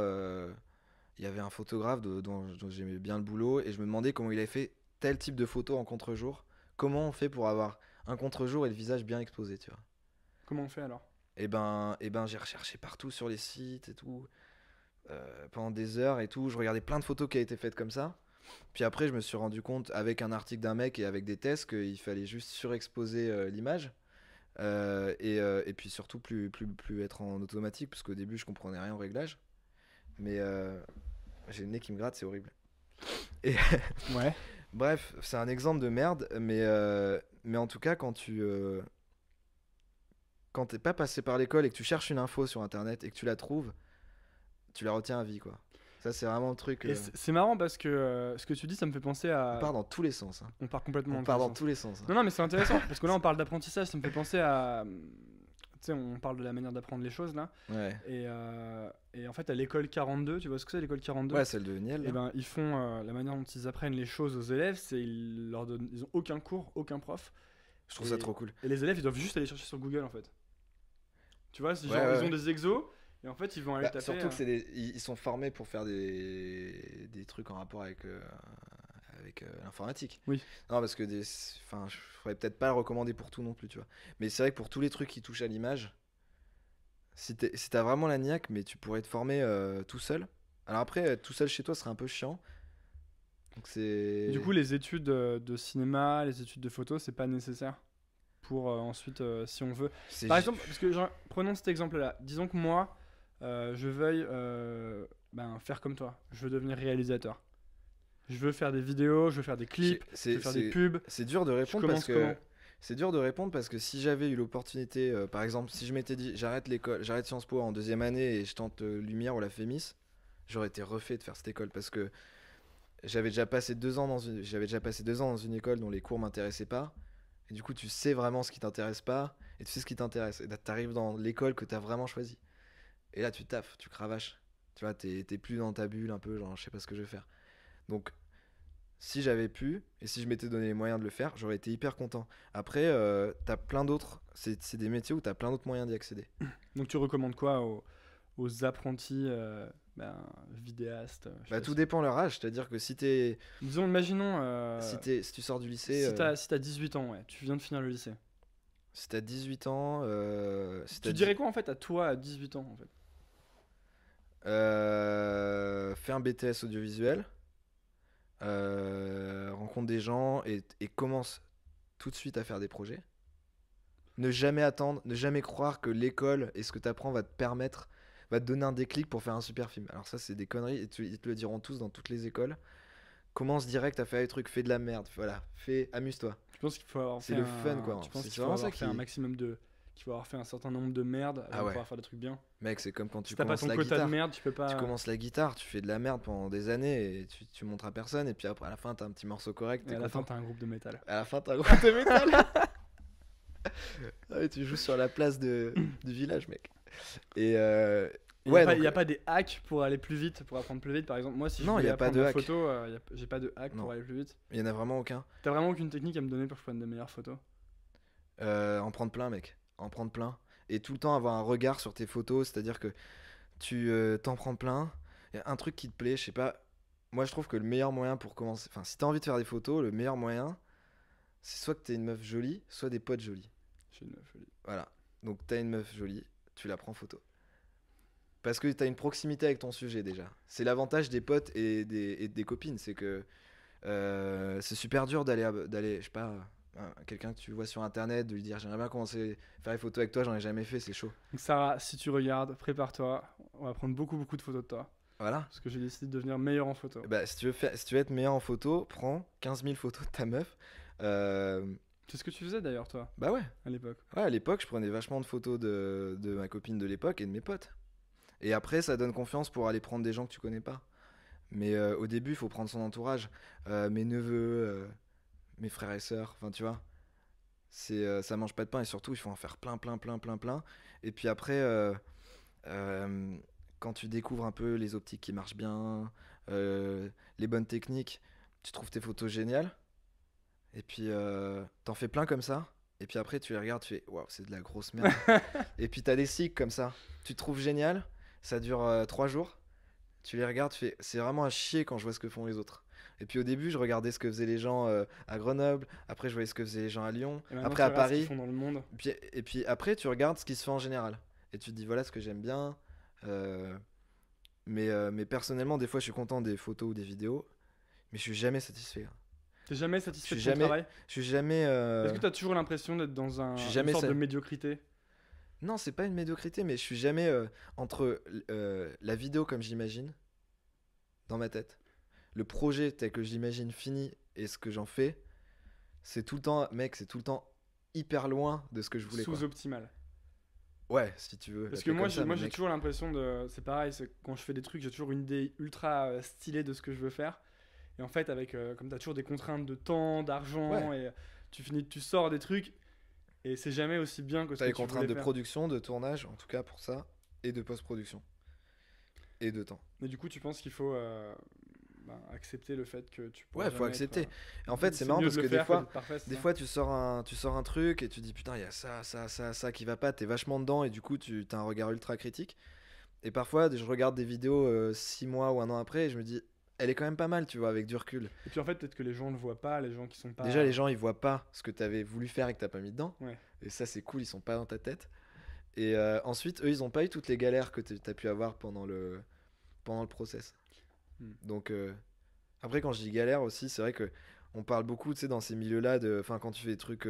S2: il y avait un photographe dont j'aimais bien le boulot et je me demandais comment il avait fait tel type de photo en contre-jour. Comment on fait pour avoir un contre-jour et le visage bien exposé, tu vois?
S1: Comment on fait alors?
S2: Et ben, j'ai recherché partout sur les sites et tout, pendant des heures et tout. Je regardais plein de photos qui avaient été faites comme ça. Puis après, je me suis rendu compte, avec un article d'un mec et avec des tests, qu'il fallait juste surexposer l'image. Et puis surtout, plus être en automatique, parce qu'au début, je comprenais rien au réglage. Mais j'ai le nez qui me gratte, c'est horrible. Et
S1: Ouais.
S2: bref, c'est un exemple de merde, mais en tout cas, quand t'es pas passé par l'école et que tu cherches une info sur internet et que tu la trouves, tu la retiens à vie, quoi. Ça, c'est vraiment le truc.
S1: Et c'est marrant parce que ce que tu dis, ça me fait penser à.
S2: On part dans tous les sens. Hein.
S1: On part complètement
S2: On
S1: dans
S2: part
S1: tous les
S2: dans
S1: sens.
S2: tous les sens. Hein.
S1: Non, non, mais c'est intéressant parce que là, on parle d'apprentissage, ça me fait penser à. Tu sais, on parle de la manière d'apprendre les choses là.
S2: Ouais.
S1: Et en fait, à l'école 42, tu vois ce que c'est l'école 42?
S2: Ouais, celle de Niel.
S1: Et
S2: là.
S1: ben, ils font la manière dont ils apprennent les choses aux élèves, c'est ils ont aucun cours, aucun prof.
S2: Je trouve ça
S1: et-
S2: trop cool.
S1: Et les élèves, ils doivent juste aller chercher sur Google en fait. Tu vois, c'est
S2: Ouais,
S1: genre,
S2: ouais,
S1: ils ont
S2: ouais.
S1: des exos et en fait, ils vont aller
S2: Bah,
S1: taper.
S2: surtout que ils sont formés pour faire des trucs en rapport avec l'informatique.
S1: Oui.
S2: Non, parce que enfin, je ferais peut-être pas le recommander pour tout non plus, tu vois. Mais c'est vrai que pour tous les trucs qui touchent à l'image, si t'as vraiment la niaque, mais tu pourrais te former tout seul. Alors après, être tout seul chez toi serait un peu chiant. Donc c'est.
S1: Du coup, les études de cinéma, les études de photo, c'est pas nécessaire pour ensuite, si on veut.
S2: c'est
S1: Par
S2: ju-
S1: exemple, parce que genre, prenons cet exemple-là. Disons que moi, je veuille faire comme toi. Je veux devenir réalisateur. je veux faire des vidéos, je veux faire des clips, je veux faire des pubs.
S2: C'est dur de répondre
S1: commence comment?
S2: c'est dur de répondre parce que si j'avais eu l'opportunité, par exemple, si je m'étais dit j'arrête l'école, j'arrête Sciences Po en deuxième année et je tente Lumière ou la Fémis, j'aurais été refait de faire cette école parce que j'avais déjà passé 2 ans dans une école dont les cours m'intéressaient pas. Et du coup, tu sais vraiment ce qui t'intéresse pas et tu sais ce qui t'intéresse. Et là, t'arrives dans l'école que t'as vraiment choisi. Et là, tu taffes, tu cravaches. Tu vois, t'es plus dans ta bulle un peu, genre, je sais pas ce que je vais faire. Donc, si j'avais pu et si je m'étais donné les moyens de le faire, j'aurais été hyper content. Après, t'as plein d'autres. C'est des métiers où t'as plein d'autres moyens d'y accéder.
S1: Donc tu recommandes quoi aux apprentis vidéastes je sais
S2: Bah,
S1: pas
S2: tout
S1: si-
S2: dépend leur âge. C'est-à-dire que
S1: Disons, imaginons,
S2: si tu sors du lycée,
S1: si t'as 18 ans, ouais, tu viens de finir le lycée.
S2: si t'as 18 ans, si
S1: Tu
S2: t'as
S1: dirais quoi en fait à toi à 18 ans en fait?
S2: fais un BTS audiovisuel, rencontre des gens et commence tout de suite à faire des projets. Ne jamais attendre, ne jamais croire que l'école et ce que tu apprends va te donner un déclic pour faire un super film. Alors ça, c'est des conneries, et ils te le diront tous dans toutes les écoles. Commence direct à faire des trucs, fais de la merde, voilà, amuse-toi.
S1: Je pense qu'il faut avoir
S2: C'est
S1: fait
S2: le fun, quoi.
S1: Tu penses
S2: C'est
S1: qu'il faut
S2: vraiment
S1: avoir
S2: ça
S1: fait un maximum de. Qu'il faut avoir fait un certain nombre de merdes avant
S2: Ah
S1: de
S2: ouais.
S1: pouvoir faire des trucs bien.
S2: Mec, c'est comme quand
S1: Si
S2: tu
S1: t'as pas
S2: commences
S1: ton
S2: la
S1: quota de
S2: guitare.
S1: merde, tu peux pas.
S2: Tu commences la guitare, tu fais de la merde pendant des années et tu montres à personne. Et puis après, à la fin, t'as un petit morceau correct.
S1: Et
S2: T'es
S1: à la fin,
S2: content.
S1: t'as un groupe de métal.
S2: À la fin, t'as un groupe de métal. Ouais, tu joues sur la place du village, mec. Et ouais,
S1: Il
S2: donc,
S1: n'y a pas des hacks pour aller plus vite, pour apprendre plus vite. Par exemple, moi, si je
S2: Non,
S1: voulais
S2: y a pas
S1: apprendre
S2: de
S1: la
S2: hack.
S1: photo, j'ai pas de hack
S2: Non.
S1: pour aller plus vite.
S2: il y en a vraiment aucun.
S1: T'as vraiment aucune technique à me donner pour que je prenne de meilleures photos?
S2: En prendre plein, mec. En prendre plein. Et tout le temps avoir un regard sur tes photos, c'est-à-dire que tu t'en prends plein. Y a un truc qui te plaît, je sais pas. Moi, je trouve que le meilleur moyen pour commencer. Enfin, si t'as envie de faire des photos, le meilleur moyen, c'est soit que t'es une meuf jolie, soit des potes jolis.
S1: J'ai une folie.
S2: Voilà. Donc, t'as une meuf jolie, tu la prends photo. Parce que t'as une proximité avec ton sujet déjà. C'est l'avantage des potes et des copines, c'est que c'est super dur d'aller, je sais pas, quelqu'un que tu vois sur internet, de lui dire j'aimerais bien commencer à faire les photos avec toi, j'en ai jamais fait, c'est chaud.
S1: Donc, Sarah, si tu regardes, prépare-toi. On va prendre beaucoup, beaucoup de photos de toi.
S2: Voilà.
S1: Parce que j'ai décidé de devenir meilleur en photo.
S2: Bah, si tu veux être meilleur en photo, prends 15 000 photos de ta meuf.
S1: C'est ce que tu faisais d'ailleurs, toi,
S2: Bah ouais.
S1: à l'époque.
S2: Ouais, à l'époque, je prenais vachement de photos de ma copine de l'époque et de mes potes. Et après, ça donne confiance pour aller prendre des gens que tu connais pas. Mais au début, il faut prendre son entourage. Mes neveux, mes frères et sœurs, enfin tu vois. Ça mange pas de pain et surtout, il faut en faire plein, plein, plein, plein, plein. Et puis après, euh, quand tu découvres un peu les optiques qui marchent bien, les bonnes techniques, tu trouves tes photos géniales. Et puis, t'en fais plein comme ça. Et puis après, tu les regardes, tu fais waouh, c'est de la grosse merde. Et puis, t'as des cycles comme ça. Tu te trouves génial, ça dure 3 jours. Tu les regardes, tu fais c'est vraiment à chier quand je vois ce que font les autres. Et puis au début, je regardais ce que faisaient les gens à Grenoble. Après, je voyais ce que faisaient les gens à Lyon.
S1: Et maintenant,
S2: Après,
S1: tu
S2: à
S1: regardes ce qu'ils
S2: Paris.
S1: font dans le monde.
S2: Et puis après, tu regardes ce qui se fait en général. Et tu te dis voilà ce que j'aime bien. Euh, mais personnellement, des fois, je suis content des photos ou des vidéos. Mais je suis jamais satisfait.
S1: T'es jamais satisfait
S2: Je
S1: de
S2: suis
S1: ton
S2: jamais-
S1: travail?
S2: Je suis jamais.
S1: Est-ce que t'as toujours l'impression d'être dans
S2: Je suis
S1: une
S2: jamais
S1: sorte
S2: sa-
S1: de médiocrité?
S2: Non, c'est pas une médiocrité, mais je suis jamais entre la vidéo comme j'imagine dans ma tête, le projet tel que j'imagine fini et ce que j'en fais, c'est tout le temps, mec, c'est tout le temps hyper loin de ce que je voulais. Quoi.
S1: Sous-optimal.
S2: Ouais, si tu veux.
S1: Parce que
S2: l'appeler
S1: moi,
S2: comme ça, mais
S1: j'ai
S2: mec,
S1: toujours l'impression de. C'est pareil, quand je fais des trucs, j'ai toujours une idée ultra stylée de ce que je veux faire. Et en fait, comme t'as toujours des contraintes de temps, d'argent, et tu sors des trucs, et c'est jamais aussi bien que ce
S2: t'as
S1: que
S2: les
S1: tu
S2: contraintes
S1: voulais
S2: de
S1: faire.
S2: production, de tournage, en tout cas pour ça, et de post-production et de temps.
S1: Mais du coup, tu penses qu'il faut accepter le fait que tu pourras
S2: Ouais, faut
S1: jamais
S2: accepter.
S1: être,
S2: Et en fait, c'est marrant
S1: mieux
S2: parce
S1: de
S2: que
S1: le
S2: des
S1: faire
S2: fois,
S1: d'être parfait, c'est
S2: des
S1: ça?
S2: fois, tu sors un truc et tu dis putain, il y a ça qui va pas, t'es vachement dedans et du coup, tu as un regard ultra critique. Et parfois, je regarde des vidéos 6 mois ou un an après et je me dis, elle est quand même pas mal, tu vois, avec du recul.
S1: Et puis en fait, peut-être que les gens ne le voient pas, les gens qui sont pas.
S2: Déjà, les gens, ils voient pas ce que t'avais voulu faire et que t'as pas mis dedans.
S1: Ouais.
S2: Et ça, c'est cool, ils sont pas dans ta tête. Et ensuite, eux, ils ont pas eu toutes les galères que t'as pu avoir pendant le process. Donc, après, quand je dis galère aussi, c'est vrai que on parle beaucoup, tu sais, dans ces milieux-là, enfin, quand tu fais des trucs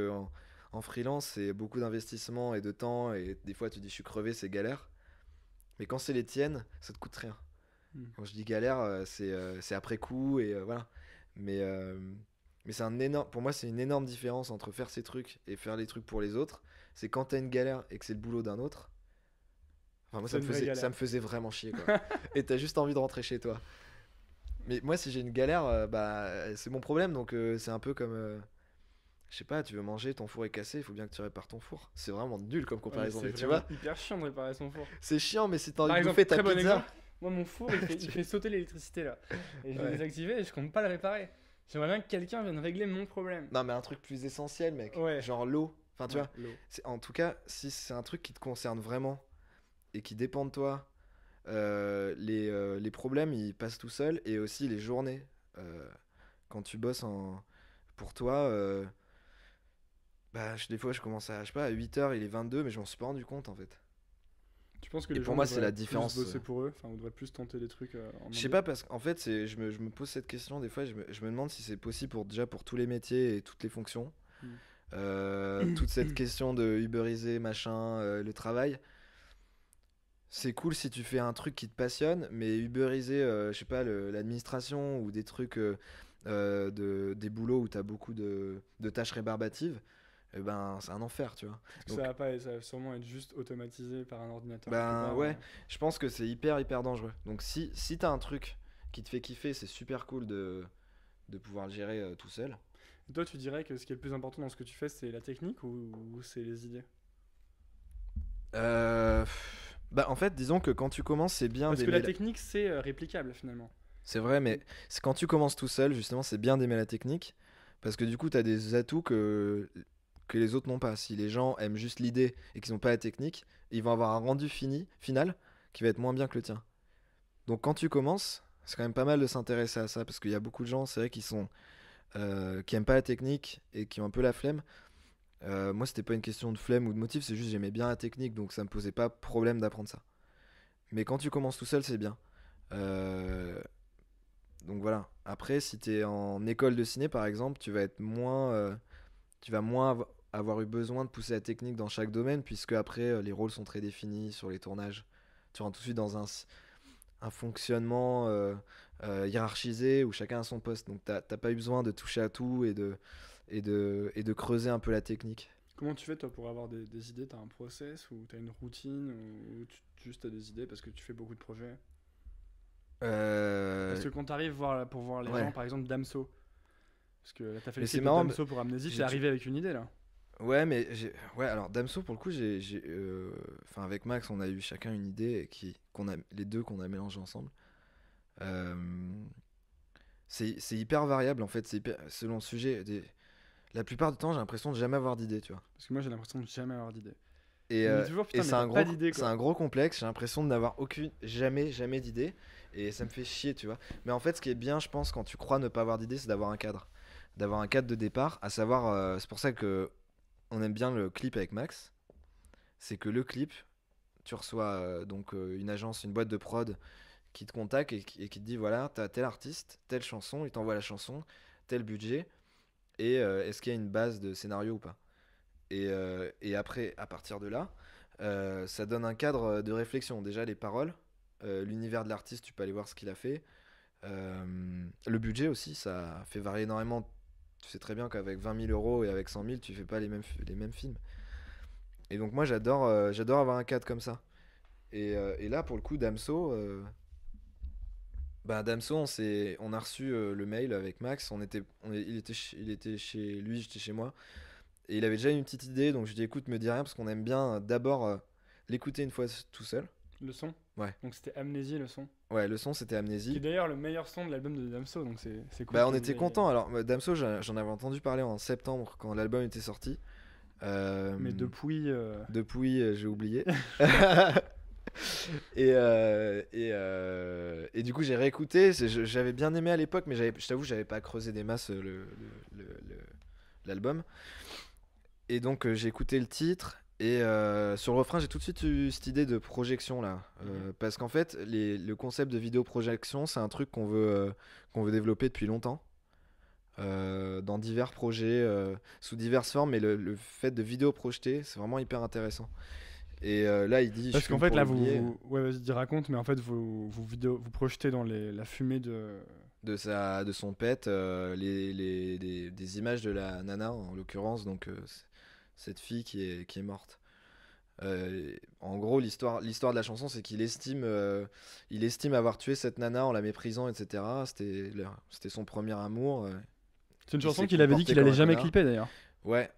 S2: en freelance, c'est beaucoup d'investissement et de temps, et des fois, tu dis, je suis crevé, c'est galère. Mais quand c'est les tiennes, ça te coûte rien. Quand je dis galère, c'est après coup, et voilà. Mais c'est pour moi, c'est une énorme différence entre faire ses trucs et faire les trucs pour les autres. C'est quand t'as une galère et que c'est le boulot d'un autre. Enfin, moi,
S1: C'est une vraie
S2: ça
S1: galère.
S2: me faisait vraiment chier, quoi. Et t'as juste envie de rentrer chez toi. Mais moi, si j'ai une galère, bah, c'est mon problème. Donc, c'est un peu comme. Je sais pas, tu veux manger, ton four est cassé, il faut bien que tu répares ton four. C'est vraiment nul comme
S1: Ouais, mais
S2: comparaison,
S1: c'est
S2: mais tu
S1: vraiment
S2: vois,
S1: hyper chiant de réparer son four.
S2: c'est chiant, mais si t'as envie
S1: Par
S2: de
S1: exemple,
S2: bouffer ta
S1: très bon
S2: pizza.
S1: exemple, moi mon four il fait sauter l'électricité là. Et je l'ai
S2: Ouais.
S1: désactivé et je compte pas le réparer. J'aimerais bien que quelqu'un vienne régler mon problème.
S2: Non, mais un truc plus essentiel, mec.
S1: Ouais.
S2: Genre l'eau. Enfin, tu
S1: Ouais,
S2: vois,
S1: l'eau.
S2: en tout cas, si c'est un truc qui te concerne vraiment et qui dépend de toi, les problèmes ils passent tout seuls et aussi les journées. Euh, Quand tu bosses pour toi, bah, des fois je commence à, je sais pas, à 8h, il est 22, mais je m'en suis pas rendu compte en fait.
S1: Tu penses que
S2: Et
S1: les
S2: pour
S1: gens
S2: moi, c'est
S1: devraient
S2: la
S1: plus
S2: différence.
S1: bosser pour eux, enfin, on devrait plus tenter des trucs en
S2: Je sais
S1: indé.
S2: pas, parce qu'en fait, je me pose cette question des fois, je me demande si c'est possible déjà pour tous les métiers et toutes les fonctions. Toute cette question de uberiser, machin, le travail. C'est cool si tu fais un truc qui te passionne, mais uberiser, je sais pas, l'administration ou des trucs, des boulots où t'as beaucoup de tâches rébarbatives, eh ben, c'est un enfer, tu vois.
S1: Parce que
S2: Donc,
S1: ça va sûrement être juste automatisé par un ordinateur quelque
S2: ben
S1: part.
S2: ouais, je pense que c'est hyper dangereux. Donc, si t'as un truc qui te fait kiffer, c'est super cool de pouvoir le gérer tout seul.
S1: Et toi, tu dirais que ce qui est le plus important dans ce que tu fais, c'est la technique ou c'est les idées?
S2: Bah, en fait, disons que quand tu commences, c'est bien
S1: Parce que
S2: d'aimer
S1: la technique, c'est réplicable finalement.
S2: C'est vrai, mais c'est quand tu commences tout seul, justement, c'est bien d'aimer la technique. Parce que du coup, tu as des atouts que les autres n'ont pas. Si les gens aiment juste l'idée et qu'ils n'ont pas la technique, ils vont avoir un rendu final qui va être moins bien que le tien. Donc quand tu commences, c'est quand même pas mal de s'intéresser à ça. Parce qu'il y a beaucoup de gens, c'est vrai, qui aiment pas la technique et qui ont un peu la flemme. Moi, c'était pas une question de flemme ou de motif, c'est juste j'aimais bien la technique, donc ça me posait pas problème d'apprendre ça. Mais quand tu commences tout seul, c'est bien. Euh, Donc voilà. Après, si tu es en école de ciné, par exemple, tu vas moins avoir eu besoin de pousser la technique dans chaque domaine, puisque après, les rôles sont très définis sur les tournages. Tu rentres tout de suite dans un fonctionnement hiérarchisé où chacun a son poste. Donc t'as pas eu besoin de toucher à tout et de creuser un peu la technique.
S1: Comment tu fais toi pour avoir des idées? T'as un process ou t'as une routine ou juste t'as des idées parce que tu fais beaucoup de projets? Parce
S2: Euh,
S1: que quand t'arrives pour voir les gens,
S2: ouais.
S1: par exemple Damso, parce que là t'as fait le
S2: Mais c'est
S1: clip de
S2: marrant.
S1: Damso pour Amnésie, t'es
S2: j'ai-
S1: arrivé avec une idée là.
S2: Ouais, mais ouais, alors Damso, pour le coup, enfin, avec Max, on a eu chacun une idée les deux qu'on a mélangé ensemble. Euh, c'est hyper variable en fait, selon le sujet. La plupart du temps, j'ai l'impression de jamais avoir d'idée, tu vois.
S1: Parce que moi j'ai l'impression de jamais avoir d'idée.
S2: Et,
S1: Je me
S2: euh,
S1: dis toujours
S2: et
S1: putain mais t'as pas d'idée
S2: c'est
S1: quoi.
S2: un gros complexe, j'ai l'impression de n'avoir jamais d'idée. Et ça me fait chier, tu vois. Mais en fait, ce qui est bien, je pense, quand tu crois ne pas avoir d'idée, c'est d'avoir un cadre. D'avoir un cadre de départ, à savoir, c'est pour ça que on aime bien le clip avec Max. C'est que le clip, tu reçois une agence, une boîte de prod qui te contacte et qui te dit voilà, t'as tel artiste, telle chanson, il t'envoie la chanson, tel budget, et est-ce qu'il y a une base de scénario ou pas. Et après, à partir de là, ça donne un cadre de réflexion. Déjà, les paroles, l'univers de l'artiste, tu peux aller voir ce qu'il a fait. Le budget aussi, ça fait varier énormément. Tu sais très bien qu'avec 20 000 euros et avec 100 000, tu fais pas les mêmes films. Et donc moi, j'adore avoir un cadre comme ça. Et là, pour le coup, Damso, Damso, on a reçu le mail avec Max. Il était chez lui, j'étais chez moi. Et il avait déjà une petite idée, donc je lui ai dit écoute, me dis rien, parce qu'on aime bien d'abord l'écouter une fois tout seul.
S1: Le son.
S2: Ouais.
S1: Donc c'était Amnésie le son.
S2: Ouais, le son c'était
S1: Qui est
S2: Amnésie.
S1: d'ailleurs le meilleur son de l'album de Damso, donc c'est cool.
S2: Bah,
S1: que
S2: on
S1: vous
S2: était
S1: ayez-
S2: content. Alors, Damso, j'en avais entendu parler en septembre quand l'album était sorti.
S1: Mais depuis.
S2: Depuis, j'ai oublié. Et du coup, j'ai réécouté. J'avais bien aimé à l'époque, mais je t'avoue, j'avais pas creusé des masses l'album. Et donc, j'ai écouté le titre. Et sur le refrain, j'ai tout de suite eu cette idée de projection là. Parce qu'en fait, le concept de vidéo projection, c'est un truc qu'on veut développer depuis longtemps. Dans divers projets, sous diverses formes. Mais le fait de vidéo projeter, c'est vraiment hyper intéressant. Et là, il dit.
S1: Parce
S2: Je
S1: qu'en
S2: fume
S1: fait
S2: pour
S1: là
S2: l'oublier.
S1: ouais vas-y dis raconte, mais en fait vous projetez dans la fumée
S2: de son pet, des images de la nana en l'occurrence, donc cette fille qui est morte. En gros, l'histoire de la chanson, c'est il estime avoir tué cette nana en la méprisant, etc. C'était son premier amour.
S1: C'est une
S2: Il
S1: chanson
S2: s'est
S1: qu'il avait dit
S2: comporté
S1: qu'il
S2: comme
S1: allait
S2: un
S1: jamais
S2: connard.
S1: clipper d'ailleurs.
S2: Ouais,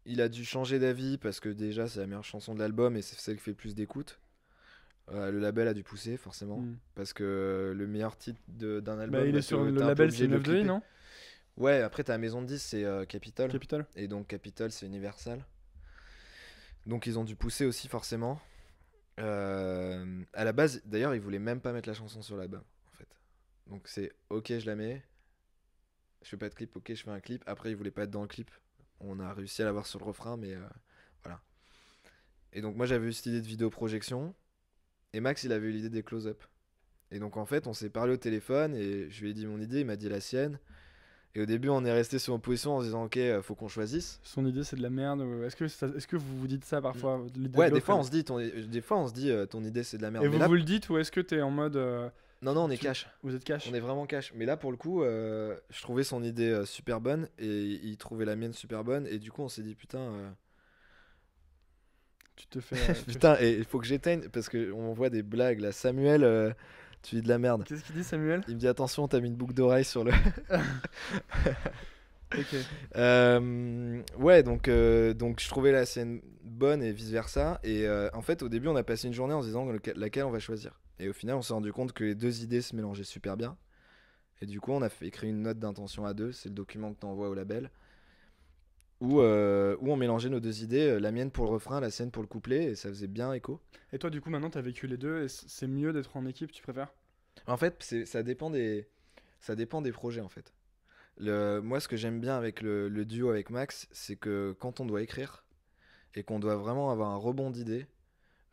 S2: il a dû changer d'avis parce que déjà, c'est la meilleure chanson de l'album et c'est celle qui fait le plus d'écoute. Le label a dû pousser, forcément,
S1: Hmm.
S2: parce que le meilleur titre d'un
S1: Bah,
S2: album,
S1: il est sur le
S2: t'es un peu
S1: label,
S2: obligé
S1: c'est
S2: de le
S1: 9 de I,
S2: clipper.
S1: non?
S2: Ouais, après, ta maison de 10, c'est Capitol.
S1: Capital.
S2: Et donc, Capitol, c'est Universal. Donc, ils ont dû pousser aussi, forcément. À la base, d'ailleurs, ils voulaient même pas mettre la chanson sur l'album, en fait. Donc, c'est ok, je la mets. Je fais pas de clip, ok, je fais un clip. Après, ils voulaient pas être dans le clip. On a réussi à l'avoir sur le refrain, mais voilà. Et donc, moi, j'avais eu cette idée de vidéo projection. Et Max, il avait eu l'idée des close-up. Et donc, en fait, on s'est parlé au téléphone et je lui ai dit mon idée, il m'a dit la sienne. Et au début, on est resté sur une position en se disant, ok, faut qu'on choisisse.
S1: Son idée, c'est de la merde. Est-ce que vous vous dites ça parfois? L'idée
S2: Ouais,
S1: de l'autre,
S2: des fois, on se dit, ton idée, c'est de la merde.
S1: Et
S2: Mais
S1: vous
S2: là,
S1: vous le dites ou est-ce que t'es en mode.
S2: non, non, on est cash.
S1: Vous êtes cash?
S2: On est vraiment cash. Mais là, pour le coup, je trouvais son idée super bonne et il trouvait la mienne super bonne. Et du coup, on s'est dit, putain,
S1: Tu te fais.
S2: putain, et il faut que j'éteigne parce qu'on voit des blagues là. Samuel, tu dis de la merde.
S1: Qu'est-ce qu'il dit, Samuel?
S2: Il me dit, attention, t'as mis une boucle d'oreille sur le.
S1: Ok.
S2: Ouais, donc je trouvais la scène bonne et vice versa. Et en fait, au début, on a passé une journée en se disant laquelle on va choisir. Et au final, on s'est rendu compte que les deux idées se mélangeaient super bien. Et du coup, on a écrit une note d'intention à deux. C'est le document que tu envoies au label. Où on mélangeait nos deux idées, la mienne pour le refrain, la sienne pour le couplet. Et ça faisait bien écho.
S1: Et toi, du coup, maintenant, t'as vécu les deux et c'est mieux d'être en équipe, tu préfères?
S2: En fait, ça dépend des projets en fait. Moi, ce que j'aime bien avec le duo avec Max, c'est que quand on doit écrire et qu'on doit vraiment avoir un rebond d'idées,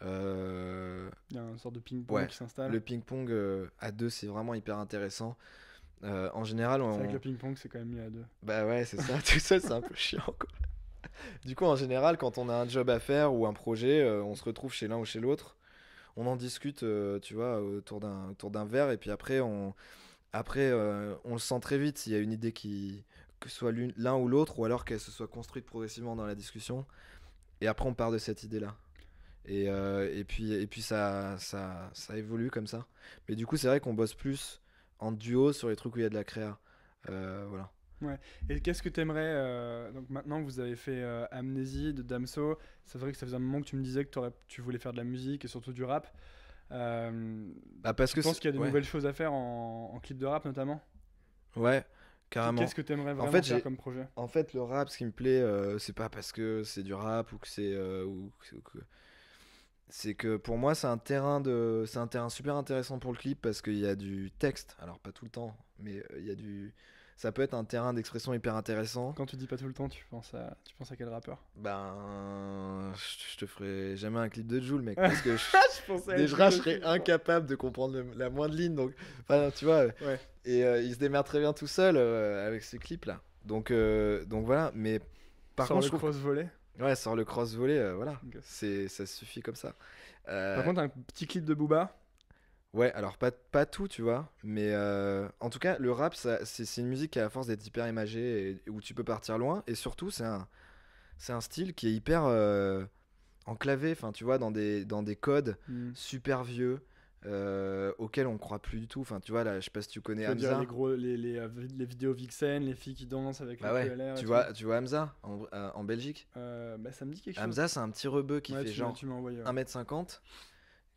S1: Il y a une sorte de ping-pong
S2: ouais,
S1: qui s'installe.
S2: le ping-pong à deux, c'est vraiment hyper intéressant. En général,
S1: C'est vrai que le ping-pong, c'est quand même mieux à deux.
S2: bah ouais, c'est ça, tout seul, c'est un peu chiant, quoi. Du coup, en général, quand on a un job à faire ou un projet, on se retrouve chez l'un ou chez l'autre. On en discute, tu vois, autour d'un verre, et puis après, on le sent très vite s'il y a une idée que ce soit l'un ou l'autre, ou alors qu'elle se soit construite progressivement dans la discussion. Et après, on part de cette idée-là. Et puis ça évolue comme ça. Mais du coup, c'est vrai qu'on bosse plus en duo sur les trucs où il y a de la créa. Voilà.
S1: Ouais. Et qu'est-ce que t'aimerais donc maintenant que vous avez fait Amnésie de Damso, c'est vrai que ça faisait un moment que tu me disais que tu voulais faire de la musique et surtout du rap.
S2: Bah parce
S1: Tu
S2: que
S1: penses qu'il y a de
S2: ouais,
S1: nouvelles choses à faire en clip de rap notamment?
S2: ouais, carrément.
S1: Qu'est-ce que t'aimerais
S2: En
S1: vraiment
S2: fait,
S1: faire comme projet?
S2: en fait, le rap, ce qui me plaît, c'est pas parce que c'est du rap ou que c'est que pour moi, c'est un terrain super intéressant pour le clip parce qu'il y a du texte. Alors pas tout le temps, mais ça peut être un terrain d'expression hyper intéressant.
S1: Quand tu dis pas tout le temps, tu penses à quel rappeur?
S2: Ben, je te ferai jamais un clip de Jul, mec, parce que
S1: Je pensais à
S2: déjà,
S1: Jules
S2: je
S1: aussi,
S2: serais
S1: je crois.
S2: incapable de comprendre la moindre ligne. Donc, enfin, tu vois,
S1: Ouais.
S2: et il se démerde très bien tout seul avec ce clip-là. Donc voilà. Mais par
S1: Sur
S2: contre,
S1: le
S2: je trouve
S1: cross-volet.
S2: ouais, sur le cross-volley, voilà,
S1: Ok.
S2: ça suffit comme ça.
S1: Par
S2: Euh,
S1: contre, un petit clip de Booba.
S2: ouais, alors pas tout, tu vois, mais en tout cas, le rap, c'est une musique qui a la force d'être hyper imagée et où tu peux partir loin. Et surtout, c'est un style qui est hyper enclavé, enfin, tu vois, dans des codes
S1: Hmm.
S2: super vieux auxquels on croit plus du tout. Enfin, tu vois, là, je sais pas si tu connais
S1: Tu veux dire
S2: Hamza.
S1: les vidéos Vixen, les filles qui dansent avec
S2: Bah
S1: le
S2: ouais,
S1: PLR et tout.
S2: tu vois Hamza en Belgique.
S1: Bah, ça me dit quelque chose.
S2: Hamza, c'est un petit rebeu qui
S1: Ouais,
S2: fait genre
S1: tu m'as envoyé. Ouais.
S2: 1m50,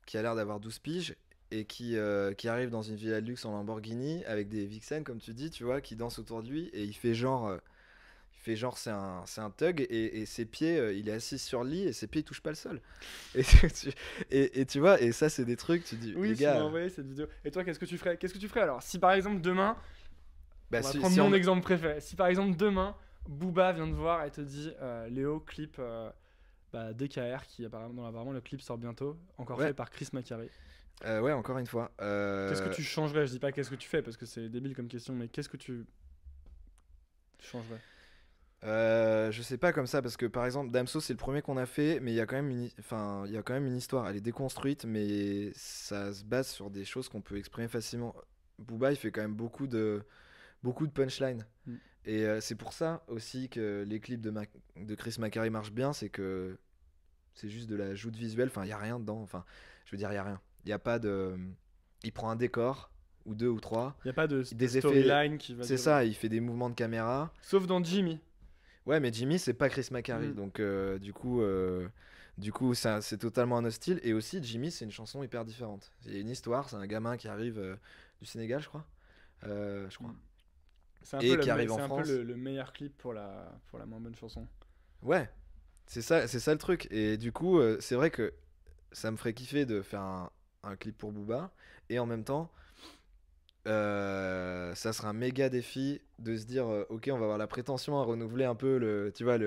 S2: qui a l'air d'avoir 12 piges et qui arrive dans une villa de luxe en Lamborghini avec des vixens, comme tu dis, tu vois, qui dansent autour de lui et il fait genre c'est un thug et ses pieds, il est assis sur le lit et ses pieds ils touchent pas le sol. Et tu vois, et ça c'est des trucs, tu dis,
S1: Oui,
S2: les
S1: tu m'as
S2: gars,
S1: envoyé cette vidéo. Et toi, qu'est-ce que tu ferais? Qu'est-ce que tu ferais alors? Si par exemple demain,
S2: bah
S1: on va
S2: si,
S1: prendre
S2: si
S1: mon
S2: on...
S1: exemple préféré. Si par exemple demain, Booba vient te voir et te dit Léo, clip DKR, qui apparemment, dont apparemment le clip sort bientôt, encore
S2: Ouais,
S1: fait par Chris Macari.
S2: ouais, encore une fois.
S1: Qu'est-ce que tu changerais? Je dis pas qu'est-ce que tu fais parce que c'est débile comme question, mais qu'est-ce que tu changerais?
S2: Je sais pas comme ça parce que par exemple Damso c'est le premier qu'on a fait mais il y a quand même enfin il y a quand même une histoire, elle est déconstruite mais ça se base sur des choses qu'on peut exprimer facilement. Booba, il fait quand même beaucoup de punchlines.
S1: Mm.
S2: Et c'est pour ça aussi que les clips de Chris Macari marchent bien, c'est que c'est juste de la joute visuelle. Enfin, il y a rien dedans. Enfin, je veux dire, il y a rien. Il y a pas de. Il prend un décor ou deux ou trois,
S1: Il n'y a pas de
S2: des effets.
S1: storyline qui va
S2: C'est
S1: durer.
S2: ça. Il fait des mouvements de caméra.
S1: Sauf dans Jimmy.
S2: Ouais, mais Jimmy, c'est pas Chris Macari.
S1: Mm.
S2: Donc, du coup, ça, c'est totalement un autre style. Et aussi, Jimmy, c'est une chanson hyper différente. Il y a une histoire. C'est un gamin qui arrive du Sénégal, je crois. Je crois.
S1: Mm. C'est un
S2: Et
S1: peu,
S2: qui arrive en
S1: c'est un peu
S2: France.
S1: le meilleur clip pour la moins bonne chanson.
S2: Ouais, c'est ça le truc. Et du coup, c'est vrai que ça me ferait kiffer de faire un clip pour Booba. Et en même temps, ça serait un méga défi de se dire, ok, on va avoir la prétention à renouveler un peu tu vois,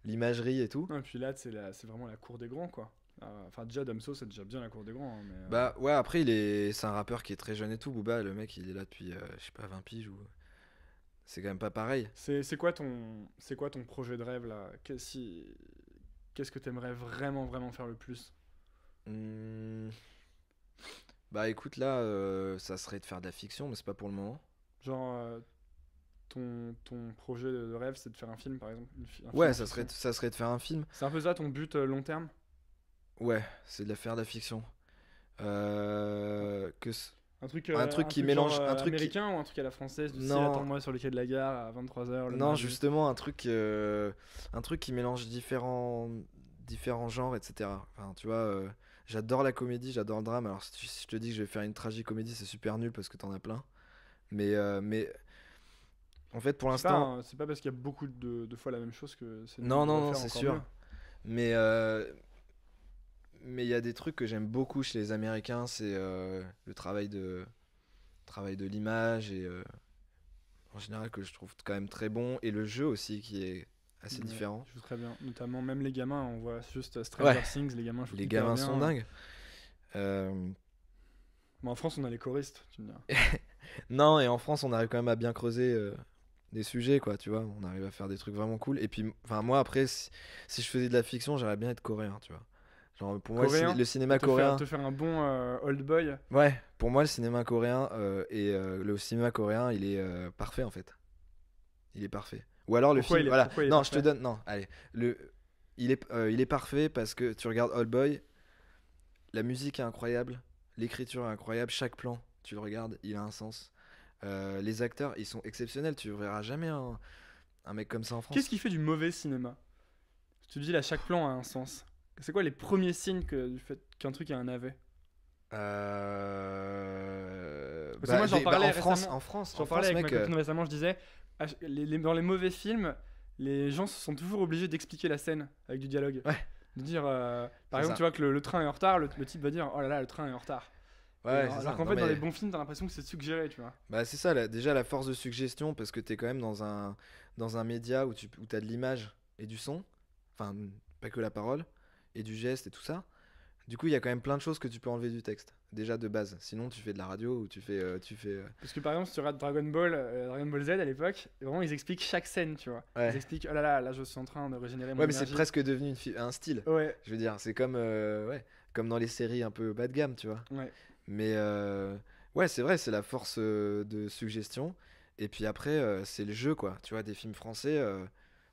S2: l'imagerie et tout.
S1: Non, et puis là, c'est vraiment la cour des grands, quoi. Enfin, déjà, Damso, c'est déjà bien la cour des grands. Hein, mais,
S2: Bah ouais, après, c'est un rappeur qui est très jeune et tout. Booba, le mec, il est là depuis, je sais pas, 20 piges ou. C'est quand même pas pareil.
S1: c'est quoi ton projet de rêve, là? Qu'est-ce que t'aimerais vraiment, vraiment faire le plus?
S2: Hmm. Bah écoute, là, ça serait de faire de la fiction, mais c'est pas pour le moment.
S1: Genre, ton projet de rêve, c'est de faire un film, par exemple? Un film
S2: Ouais,
S1: en
S2: ça
S1: fiction.
S2: serait de faire un film.
S1: C'est un peu ça ton but long terme?
S2: Ouais, c'est faire de la fiction.
S1: Un
S2: Un truc qui
S1: truc genre
S2: mélange. Un truc qui.
S1: américain ou un truc à la française, du style
S2: Non,
S1: attends-moi sur le quai de la gare à 23h le
S2: non,
S1: mardi?
S2: justement, un truc qui mélange différents genres, etc. Enfin, tu vois, j'adore la comédie, j'adore le drame. Alors, si je te dis que je vais faire une tragicomédie, c'est super nul parce que t'en as plein. Mais en fait, pour l'instant.
S1: C'est pas parce qu'il y a beaucoup de fois la même chose que c'est nul
S2: Non,
S1: de
S2: non,
S1: le
S2: non,
S1: faire
S2: c'est
S1: encore
S2: sûr.
S1: mieux.
S2: Mais mais il y a des trucs que j'aime beaucoup chez les Américains, c'est le travail de l'image et en général que je trouve quand même très bon et le jeu aussi qui est assez
S1: Ouais,
S2: différent.
S1: ils jouent très bien. Notamment, même les gamins, on voit juste Stranger
S2: Ouais,
S1: Things, les gamins jouent
S2: les
S1: hyper
S2: gamins
S1: bien.
S2: sont dingues. Euh,
S1: Mais en France, on a les choristes, tu me diras.
S2: non, et en France, on arrive quand même à bien creuser des sujets, quoi, tu vois. On arrive à faire des trucs vraiment cool. Et puis, enfin, moi, après, si je faisais de la fiction, j'aimerais bien être coréen, tu vois. Genre, pour moi,
S1: Coréen,
S2: le cinéma coréen.
S1: te faire un bon old boy.
S2: Ouais, pour moi, le cinéma coréen le cinéma coréen, il est parfait en fait. Il est parfait. Ou alors le film, voilà.
S1: Pourquoi il est
S2: Non, je te
S1: parfait?
S2: donne. Non, allez. Il est parfait parce que tu regardes Old Boy, la musique est incroyable, l'écriture est incroyable, chaque plan, tu le regardes, il a un sens. Les acteurs, ils sont exceptionnels. Tu verras jamais un mec comme ça en
S1: Qu'est-ce
S2: France.
S1: qui fait du mauvais cinéma? Tu te dis là, chaque plan a un sens. C'est quoi les premiers signes du fait qu'un truc a un navet? Parce que moi, j'en parlais récemment.
S2: En France,
S1: J'en parlais avec ma
S2: mec.
S1: copine récemment, je disais, dans les mauvais films, les gens sont toujours obligés d'expliquer la scène avec du dialogue.
S2: Ouais,
S1: De dire, par
S2: c'est
S1: exemple,
S2: ça.
S1: tu vois que le train est en retard, le type va dire, oh là là, le train est en retard.
S2: Ouais, c'est
S1: Alors
S2: ça.
S1: qu'en
S2: Non,
S1: fait, dans les
S2: mais
S1: bons films, t'as l'impression que c'est suggéré, tu vois.
S2: bah, c'est ça, déjà la force de suggestion, parce que t'es quand même dans un média où t'as de l'image et du son, enfin, pas que la parole, et du geste et tout ça. Du coup, il y a quand même plein de choses que tu peux enlever du texte, déjà de base. Sinon, tu fais de la radio ou tu fais.
S1: Parce que par exemple, si tu regardes Dragon Ball Z à l'époque, vraiment, ils expliquent chaque scène, tu vois. Ils
S2: Ouais.
S1: expliquent, oh là là, là, je suis en train de régénérer mon
S2: Ouais, mais c'est
S1: énergie.
S2: presque devenu un style.
S1: Ouais,
S2: Je veux dire, c'est comme, ouais, comme dans les séries un peu bas de gamme, tu vois.
S1: ouais.
S2: Mais ouais, c'est vrai, c'est la force de suggestion. Et puis après, c'est le jeu, quoi. Tu vois, des films français,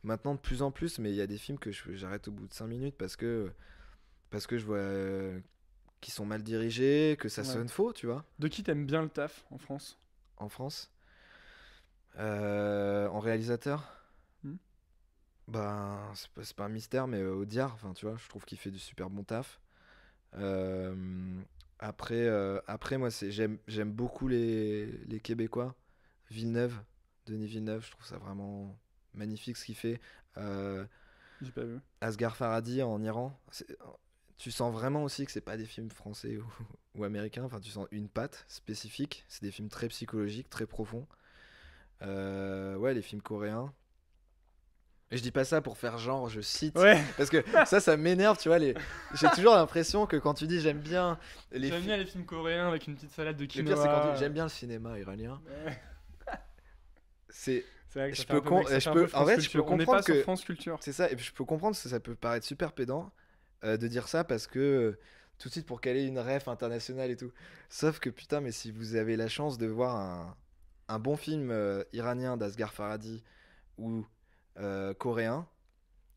S2: maintenant de plus en plus, mais il y a des films que j'arrête au bout de 5 minutes parce que je vois qu'ils sont mal dirigés, que ça
S1: Ouais.
S2: sonne faux, tu vois,
S1: De qui t'aimes bien le taf en France?
S2: en France. En réalisateur,
S1: Hmm.
S2: ben, c'est pas un mystère, mais Audiard, enfin, tu vois, je trouve qu'il fait du super bon taf. Euh, après moi, j'aime beaucoup les Québécois. Villeneuve, Denis Villeneuve, je trouve ça vraiment magnifique ce qu'il fait. Euh,
S1: J'ai pas vu.
S2: Asghar Farhadi en Iran, tu sens vraiment aussi que c'est pas des films français ou américains. Enfin, tu sens une patte spécifique. C'est des films très psychologiques, très profonds. Ouais, les films coréens. Et je dis pas ça pour faire genre, je cite.
S1: Ouais,
S2: Parce que ça m'énerve, tu vois. J'ai toujours l'impression que quand tu dis j'aime bien les
S1: j'aime
S2: films.
S1: bien les films coréens avec une petite salade de
S2: Le
S1: quinoa.
S2: pire, c'est quand tu dis j'aime bien le cinéma iranien.
S1: Ouais.
S2: C'est.
S1: C'est vrai que ça
S2: Je
S1: fait
S2: peux
S1: un peu
S2: con-
S1: mec, ça
S2: je
S1: fait un
S2: peux-
S1: peu
S2: en
S1: France
S2: fait, je peux
S1: Culture. On n'est
S2: comprendre
S1: pas sur
S2: que.
S1: France Culture.
S2: C'est ça, et puis je peux comprendre que ça peut paraître super pédant de dire ça parce que tout de suite pour caler une ref internationale et tout. Sauf que putain, mais si vous avez la chance de voir un bon film iranien d'Asghar Farhadi ou coréen,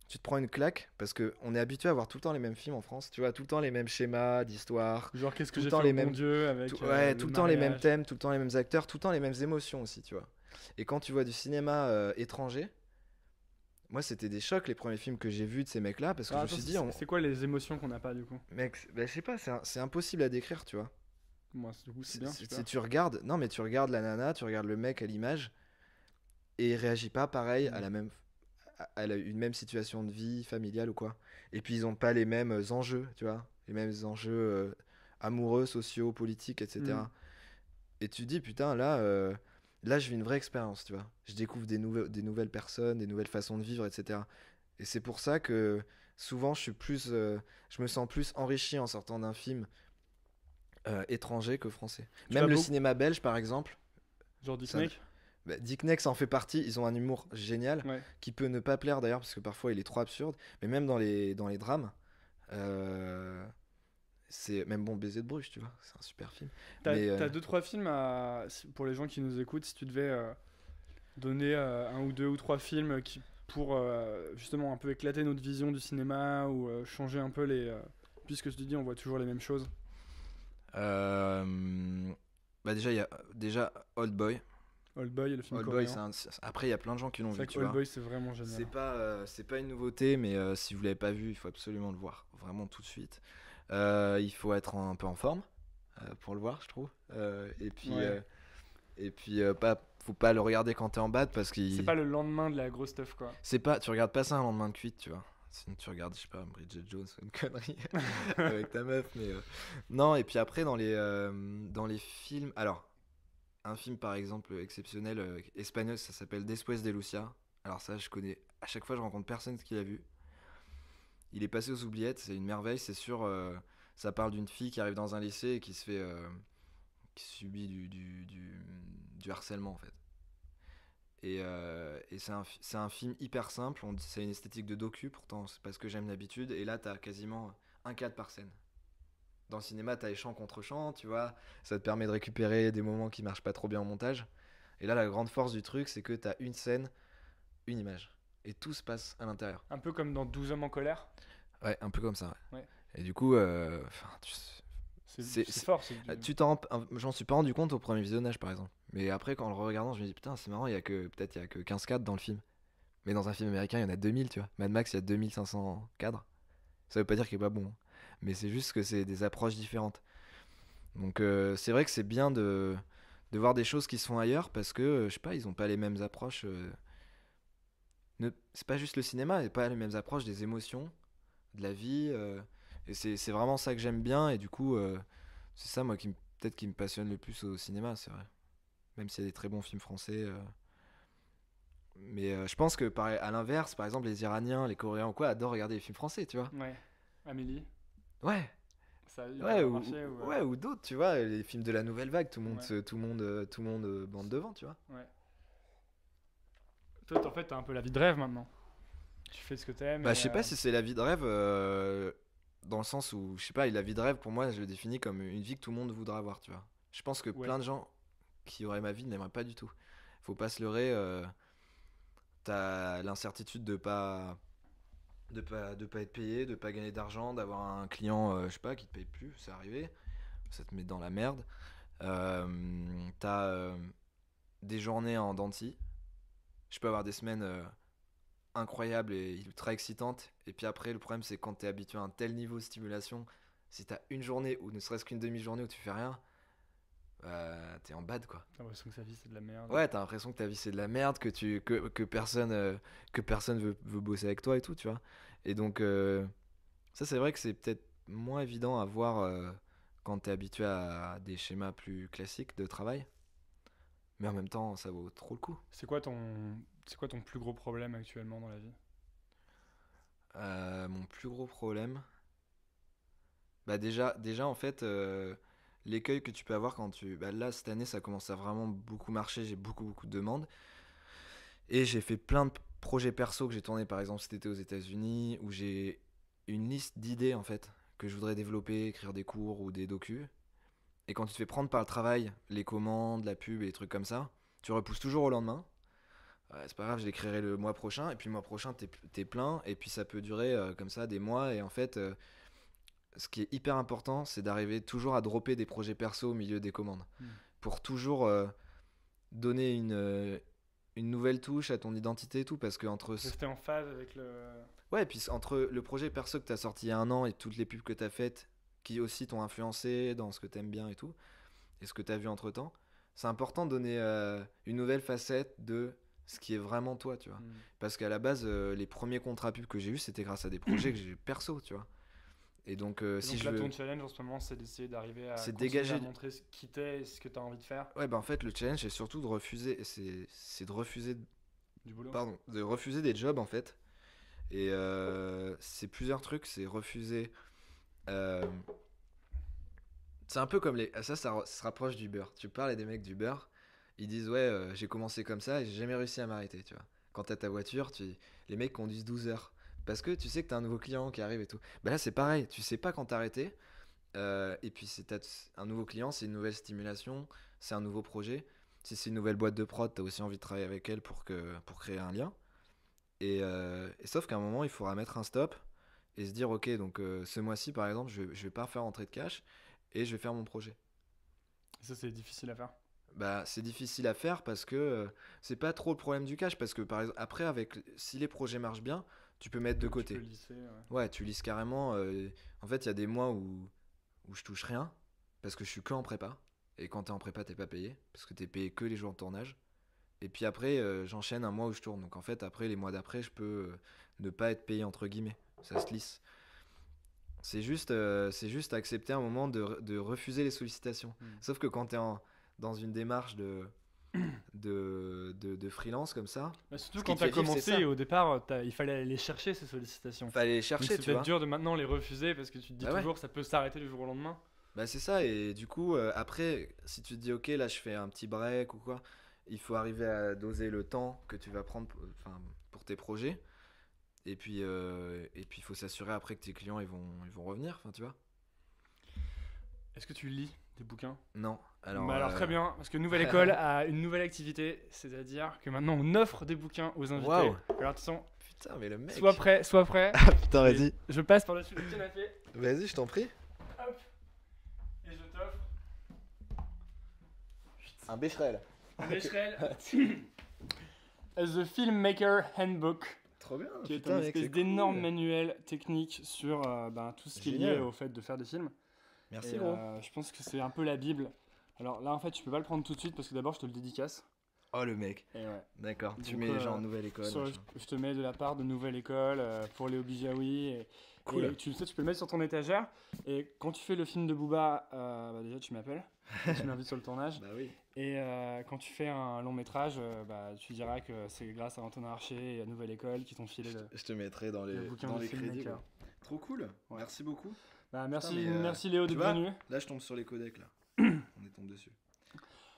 S2: tu te prends une claque parce que on est habitué à voir tout le temps les mêmes films en France, tu vois, tout le temps les mêmes schémas d'histoire,
S1: Genre, qu'est-ce que
S2: tout le
S1: j'ai
S2: temps
S1: fait au
S2: les
S1: bon
S2: mêmes,
S1: Dieu avec
S2: ouais,
S1: le
S2: tout le temps les mêmes
S1: mariage.
S2: thèmes, tout le temps les mêmes acteurs, tout le temps les mêmes émotions aussi, tu vois. Et quand tu vois du cinéma étranger, moi c'était des chocs les premiers films que j'ai vus de ces mecs-là parce que
S1: Alors,
S2: je me
S1: attends,
S2: suis dit,
S1: c'est quoi les émotions qu'on n'a pas du coup?
S2: mec, bah, je sais pas, c'est impossible à décrire, tu vois.
S1: Moi, du coup, c'est bien, super.
S2: Tu regardes, non mais tu regardes la nana, tu regardes le mec à l'image et il réagit pas pareil à
S1: Mm.
S2: la même une même situation de vie familiale ou quoi. Et puis ils ont pas les mêmes enjeux, tu vois, les mêmes enjeux amoureux, sociaux, politiques,
S1: Mm.
S2: etc. Et tu te dis putain là je vis une vraie expérience, tu vois. Je découvre des nouvelles personnes, des nouvelles façons de vivre, etc. Et c'est pour ça que souvent je me sens plus enrichi en sortant d'un film étranger que français.
S1: Tu
S2: Même
S1: vas
S2: le
S1: beaucoup.
S2: cinéma belge par exemple,
S1: Genre Dick
S2: ça,
S1: Snake?
S2: bah, Dick Nex en fait partie, ils ont un humour génial,
S1: Ouais.
S2: qui peut ne pas plaire d'ailleurs, parce que parfois il est trop absurde, mais même dans les drames, euh, c'est même bon Baiser de Bruges, tu vois, c'est un super film. Mais
S1: T'as deux, trois films pour les gens qui nous écoutent, si tu devais donner un ou deux ou trois films pour justement un peu éclater notre vision du cinéma ou changer un peu puisque tu dis on voit toujours les mêmes choses.
S2: euh, bah déjà, il y a déjà Old Boy.
S1: Old Boy, le film
S2: Old Boy,
S1: coréen.
S2: après, il y a plein de gens qui l'ont
S1: C'est
S2: vu,
S1: vrai que
S2: tu
S1: Old
S2: vois.
S1: Boy c'est vraiment génial.
S2: C'est pas une nouveauté, mais si vous l'avez pas vu, il faut absolument le voir, vraiment tout de suite. Il faut être un peu en forme pour le voir, je trouve.
S1: Ouais.
S2: Et puis faut pas le regarder quand t'es en bad parce que
S1: C'est pas le lendemain de la grosse stuff quoi.
S2: c'est pas, tu regardes pas ça un lendemain de cuite, tu vois. Sinon tu regardes, je sais pas, Bridget Jones ou une connerie avec ta meuf, mais non. Et puis après dans les films, alors un film par exemple exceptionnel espagnol, ça s'appelle Después de Lucia. Alors ça, je connais. À chaque fois, je rencontre personne qui l'a vu. Il est passé aux oubliettes, c'est une merveille, c'est sûr. Ça parle d'une fille qui arrive dans un lycée et qui se fait, qui subit du harcèlement en fait. Et c'est un film hyper simple, c'est une esthétique de docu, pourtant c'est pas ce que j'aime d'habitude. Et là, t'as quasiment un cadre par scène. Dans le cinéma, t'as les chants contre chants, tu vois, ça te permet de récupérer des moments qui marchent pas trop bien en montage. Et là, la grande force du truc, c'est que t'as une scène, une image. Et tout se passe à l'intérieur.
S1: Un peu comme dans 12 hommes en colère.
S2: Ouais, un peu comme ça, ouais.
S1: Ouais.
S2: Et du coup,
S1: C'est fort.
S2: j'en suis pas rendu compte au premier visionnage, par exemple. Mais après, quand en le regardant, je me dis, putain, c'est marrant, peut-être il y a que 15 cadres dans le film. Mais dans un film américain, il y en a 2000, tu vois. Mad Max, il y a 2500 cadres. Ça veut pas dire qu'il est pas bon, hein. Mais c'est juste que c'est des approches différentes. Donc c'est vrai que c'est bien de voir des choses qui se font ailleurs parce que, je sais pas, ils ont pas les mêmes approches. C'est pas juste le cinéma, et pas les mêmes approches des émotions, de la vie. Et c'est vraiment ça que j'aime bien. Et du coup, c'est ça, moi, peut-être qui me passionne le plus au cinéma, c'est vrai. Même s'il y a des très bons films français. Mais je pense que à l'inverse, par exemple, les Iraniens, les Coréens ou quoi adorent regarder les films français, tu vois.
S1: Ouais. Amélie,
S2: Ouais,
S1: ça a eu
S2: ouais,
S1: marché ou
S2: ouais, ou d'autres, tu vois, les films de la nouvelle vague,
S1: ouais.
S2: tout le monde bande devant, tu vois.
S1: Ouais. Toi, en fait, t'as un peu la vie de rêve maintenant. Tu fais ce que t'aimes
S2: Bah,
S1: et
S2: je sais pas si c'est la vie de rêve, dans le sens où, je sais pas, la vie de rêve, pour moi, je le définis comme une vie que tout le monde voudra avoir, tu vois. Je pense que
S1: ouais.
S2: plein de gens qui auraient ma vie n'aimeraient pas du tout. Faut pas se leurrer, t'as l'incertitude de pas être payé, de pas gagner d'argent, d'avoir un client, je sais pas, qui te paye plus, c'est arrivé, ça te met dans la merde. T'as des journées en dents de scie. Je peux avoir des semaines incroyables et ultra excitantes. Et puis après, le problème, c'est quand t'es habitué à un tel niveau de stimulation, si t'as une journée ou ne serait-ce qu'une demi-journée où tu fais rien, t'es en bad quoi.
S1: T'as l'impression que sa vie c'est de la merde.
S2: Ouais, t'as l'impression que ta vie c'est de la merde, que personne veut bosser avec toi et tout, tu vois. Et donc, ça, c'est vrai que c'est peut-être moins évident à voir quand t'es habitué à des schémas plus classiques de travail. Mais en même temps, ça vaut trop le coup.
S1: C'est quoi ton plus gros problème actuellement dans la vie?
S2: Mon plus gros problème, bah déjà en fait, l'écueil que tu peux avoir bah là cette année ça commence à vraiment beaucoup marcher, j'ai beaucoup de demandes et j'ai fait plein de projets perso que j'ai tourné par exemple cet été aux États-Unis où j'ai une liste d'idées en fait que je voudrais développer, écrire des cours ou des docus. Et quand tu te fais prendre par le travail, les commandes, la pub et des trucs comme ça, tu repousses toujours au lendemain. C'est pas grave, je l'écrirai le mois prochain. Et puis le mois prochain, t'es plein. Et puis ça peut durer comme ça des mois. Et en fait, ce qui est hyper important, c'est d'arriver toujours à dropper des projets perso au milieu des commandes. Pour toujours donner une nouvelle touche à ton identité et tout. Parce que entre...
S1: Rester en phase avec le...
S2: Ouais, et puis entre le projet perso que t'as sorti il y a 1 an et toutes les pubs que t'as faites, qui aussi t'ont influencé dans ce que t'aimes bien et tout, et ce que t'as vu entre temps, c'est important de donner une nouvelle facette de ce qui est vraiment toi, tu vois. Parce qu'à la base, les premiers contrats pubs que j'ai eu, c'était grâce à des projets que j'ai eu perso, tu vois. Et donc, si
S1: donc
S2: je
S1: là,
S2: veux...
S1: ton challenge en ce moment, c'est d'essayer d'arriver à
S2: c'est
S1: continuer
S2: dégager...
S1: à montrer qui t'es et ce que t'as envie de faire.
S2: Ouais, bah en fait, le challenge, c'est surtout de refuser, c'est de refuser...
S1: Du boulot.
S2: Pardon, de refuser des jobs, en fait. Et c'est plusieurs trucs, c'est refuser... C'est un peu comme les... Ça se rapproche du beurre. Tu parles à des mecs du beurre, ils disent ouais, j'ai commencé comme ça et j'ai jamais réussi à m'arrêter, tu vois. Quand t'as ta voiture, les mecs conduisent 12 heures. Parce que tu sais que t'as un nouveau client qui arrive et tout. Bah là, c'est pareil, tu sais pas quand t'arrêter. Et puis, t'as un nouveau client, c'est une nouvelle stimulation, c'est un nouveau projet. Si c'est une nouvelle boîte de prod, t'as aussi envie de travailler avec elle pour créer un lien. Et sauf qu'à un moment, il faudra mettre un stop et se dire ok, donc ce mois-ci, par exemple, je vais pas faire entrer de cash et je vais faire mon projet.
S1: Et ça, c'est difficile à faire.
S2: Bah, c'est difficile à faire parce que c'est pas trop le problème du cash. Parce que par exemple, après, si les projets marchent bien, tu peux mettre de côté.
S1: Tu peux lisser, ouais.
S2: Ouais, tu lisses carrément. En fait, il y a des mois où je touche rien parce que je suis que en prépa. Et quand t'es en prépa, t'es pas payé parce que t'es payé que les jours de tournage. Et puis après, j'enchaîne un mois où je tourne. Donc en fait, après, les mois d'après, je peux ne pas être payé entre guillemets. Ça se lisse. C'est juste accepter un moment de refuser les sollicitations. Sauf que quand t'es dans une démarche de freelance comme ça.
S1: Bah surtout quand t'as commencé, au départ, il fallait aller les chercher ces sollicitations.
S2: Il fallait les chercher,
S1: tu vois. C'est dur de maintenant les refuser parce que tu te dis toujours ça peut s'arrêter du jour au lendemain.
S2: Bah c'est ça, et du coup, après, si tu te dis ok, là je fais un petit break ou quoi, il faut arriver à doser le temps que tu vas prendre pour tes projets. Et puis il faut s'assurer après que tes clients ils vont revenir, tu vois.
S1: Est-ce que tu lis des bouquins ?
S2: Non.
S1: Alors très bien, parce que Nouvelle École a une nouvelle activité, c'est-à-dire que maintenant on offre des bouquins aux invités.
S2: Wow.
S1: Alors attention,
S2: putain, mais le mec.
S1: Sois prêt.
S2: Ah putain, vas-y.
S1: Je passe par-dessus le canapé.
S2: Vas-y, je t'en prie.
S1: Hop. Et je t'offre
S2: un Becherel.
S1: The Filmmaker Handbook.
S2: Trop bien.
S1: Qui est une espèce d'énorme manuel technique sur tout ce qui est lié au fait de faire des films.
S2: Merci gros.
S1: Je pense que c'est un peu la Bible. Alors là en fait tu peux pas le prendre tout de suite parce que d'abord je te le dédicace.
S2: Oh le mec.
S1: Et ouais.
S2: D'accord. Tu mets genre Nouvelle École.
S1: Je te mets de la part de Nouvelle École pour Léo Bijawi.
S2: Cool.
S1: Et tu peux le mettre sur ton étagère. Et quand tu fais le film de Booba, déjà tu m'appelles. Tu m'invites sur le tournage.
S2: Bah oui.
S1: Et quand tu fais un long métrage, tu diras que c'est grâce à Antonin Archer et à Nouvelle École qui t'ont filé
S2: je te mettrai dans les crédits. Trop cool. Ouais. Merci beaucoup.
S1: Merci Léo d'être venu.
S2: Là je tombe sur les codecs là. On est tombé dessus.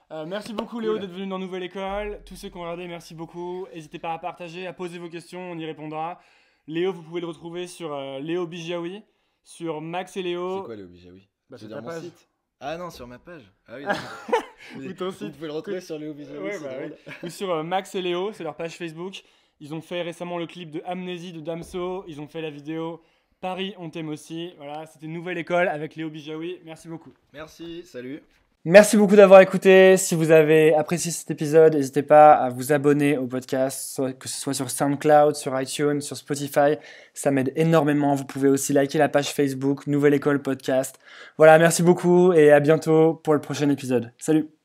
S1: Merci beaucoup Léo d'être venu dans Nouvelle École. Tous ceux qui ont regardé, merci beaucoup. N'hésitez pas à partager, à poser vos questions, on y répondra. Léo, vous pouvez le retrouver sur Léo Bijawi, sur Max et Léo.
S2: C'est quoi Léo Bijawi?
S1: C'est sur mon site.
S2: Ah non, sur ma page. Ah oui.
S1: Ou ton site.
S2: Vous pouvez le retrouver sur Léo Bijawi.
S1: Ou sur Max et Léo, c'est leur page Facebook. Ils ont fait récemment le clip de Amnésie de Damso. Ils ont fait la vidéo Paris, on t'aime aussi. Voilà, c'était Nouvelle École avec Léo Bijawi. Merci beaucoup.
S2: Merci, salut.
S1: Merci beaucoup d'avoir écouté. Si vous avez apprécié cet épisode, n'hésitez pas à vous abonner au podcast, que ce soit sur SoundCloud, sur iTunes, sur Spotify. Ça m'aide énormément. Vous pouvez aussi liker la page Facebook Nouvelle École Podcast. Voilà, merci beaucoup et à bientôt pour le prochain épisode. Salut!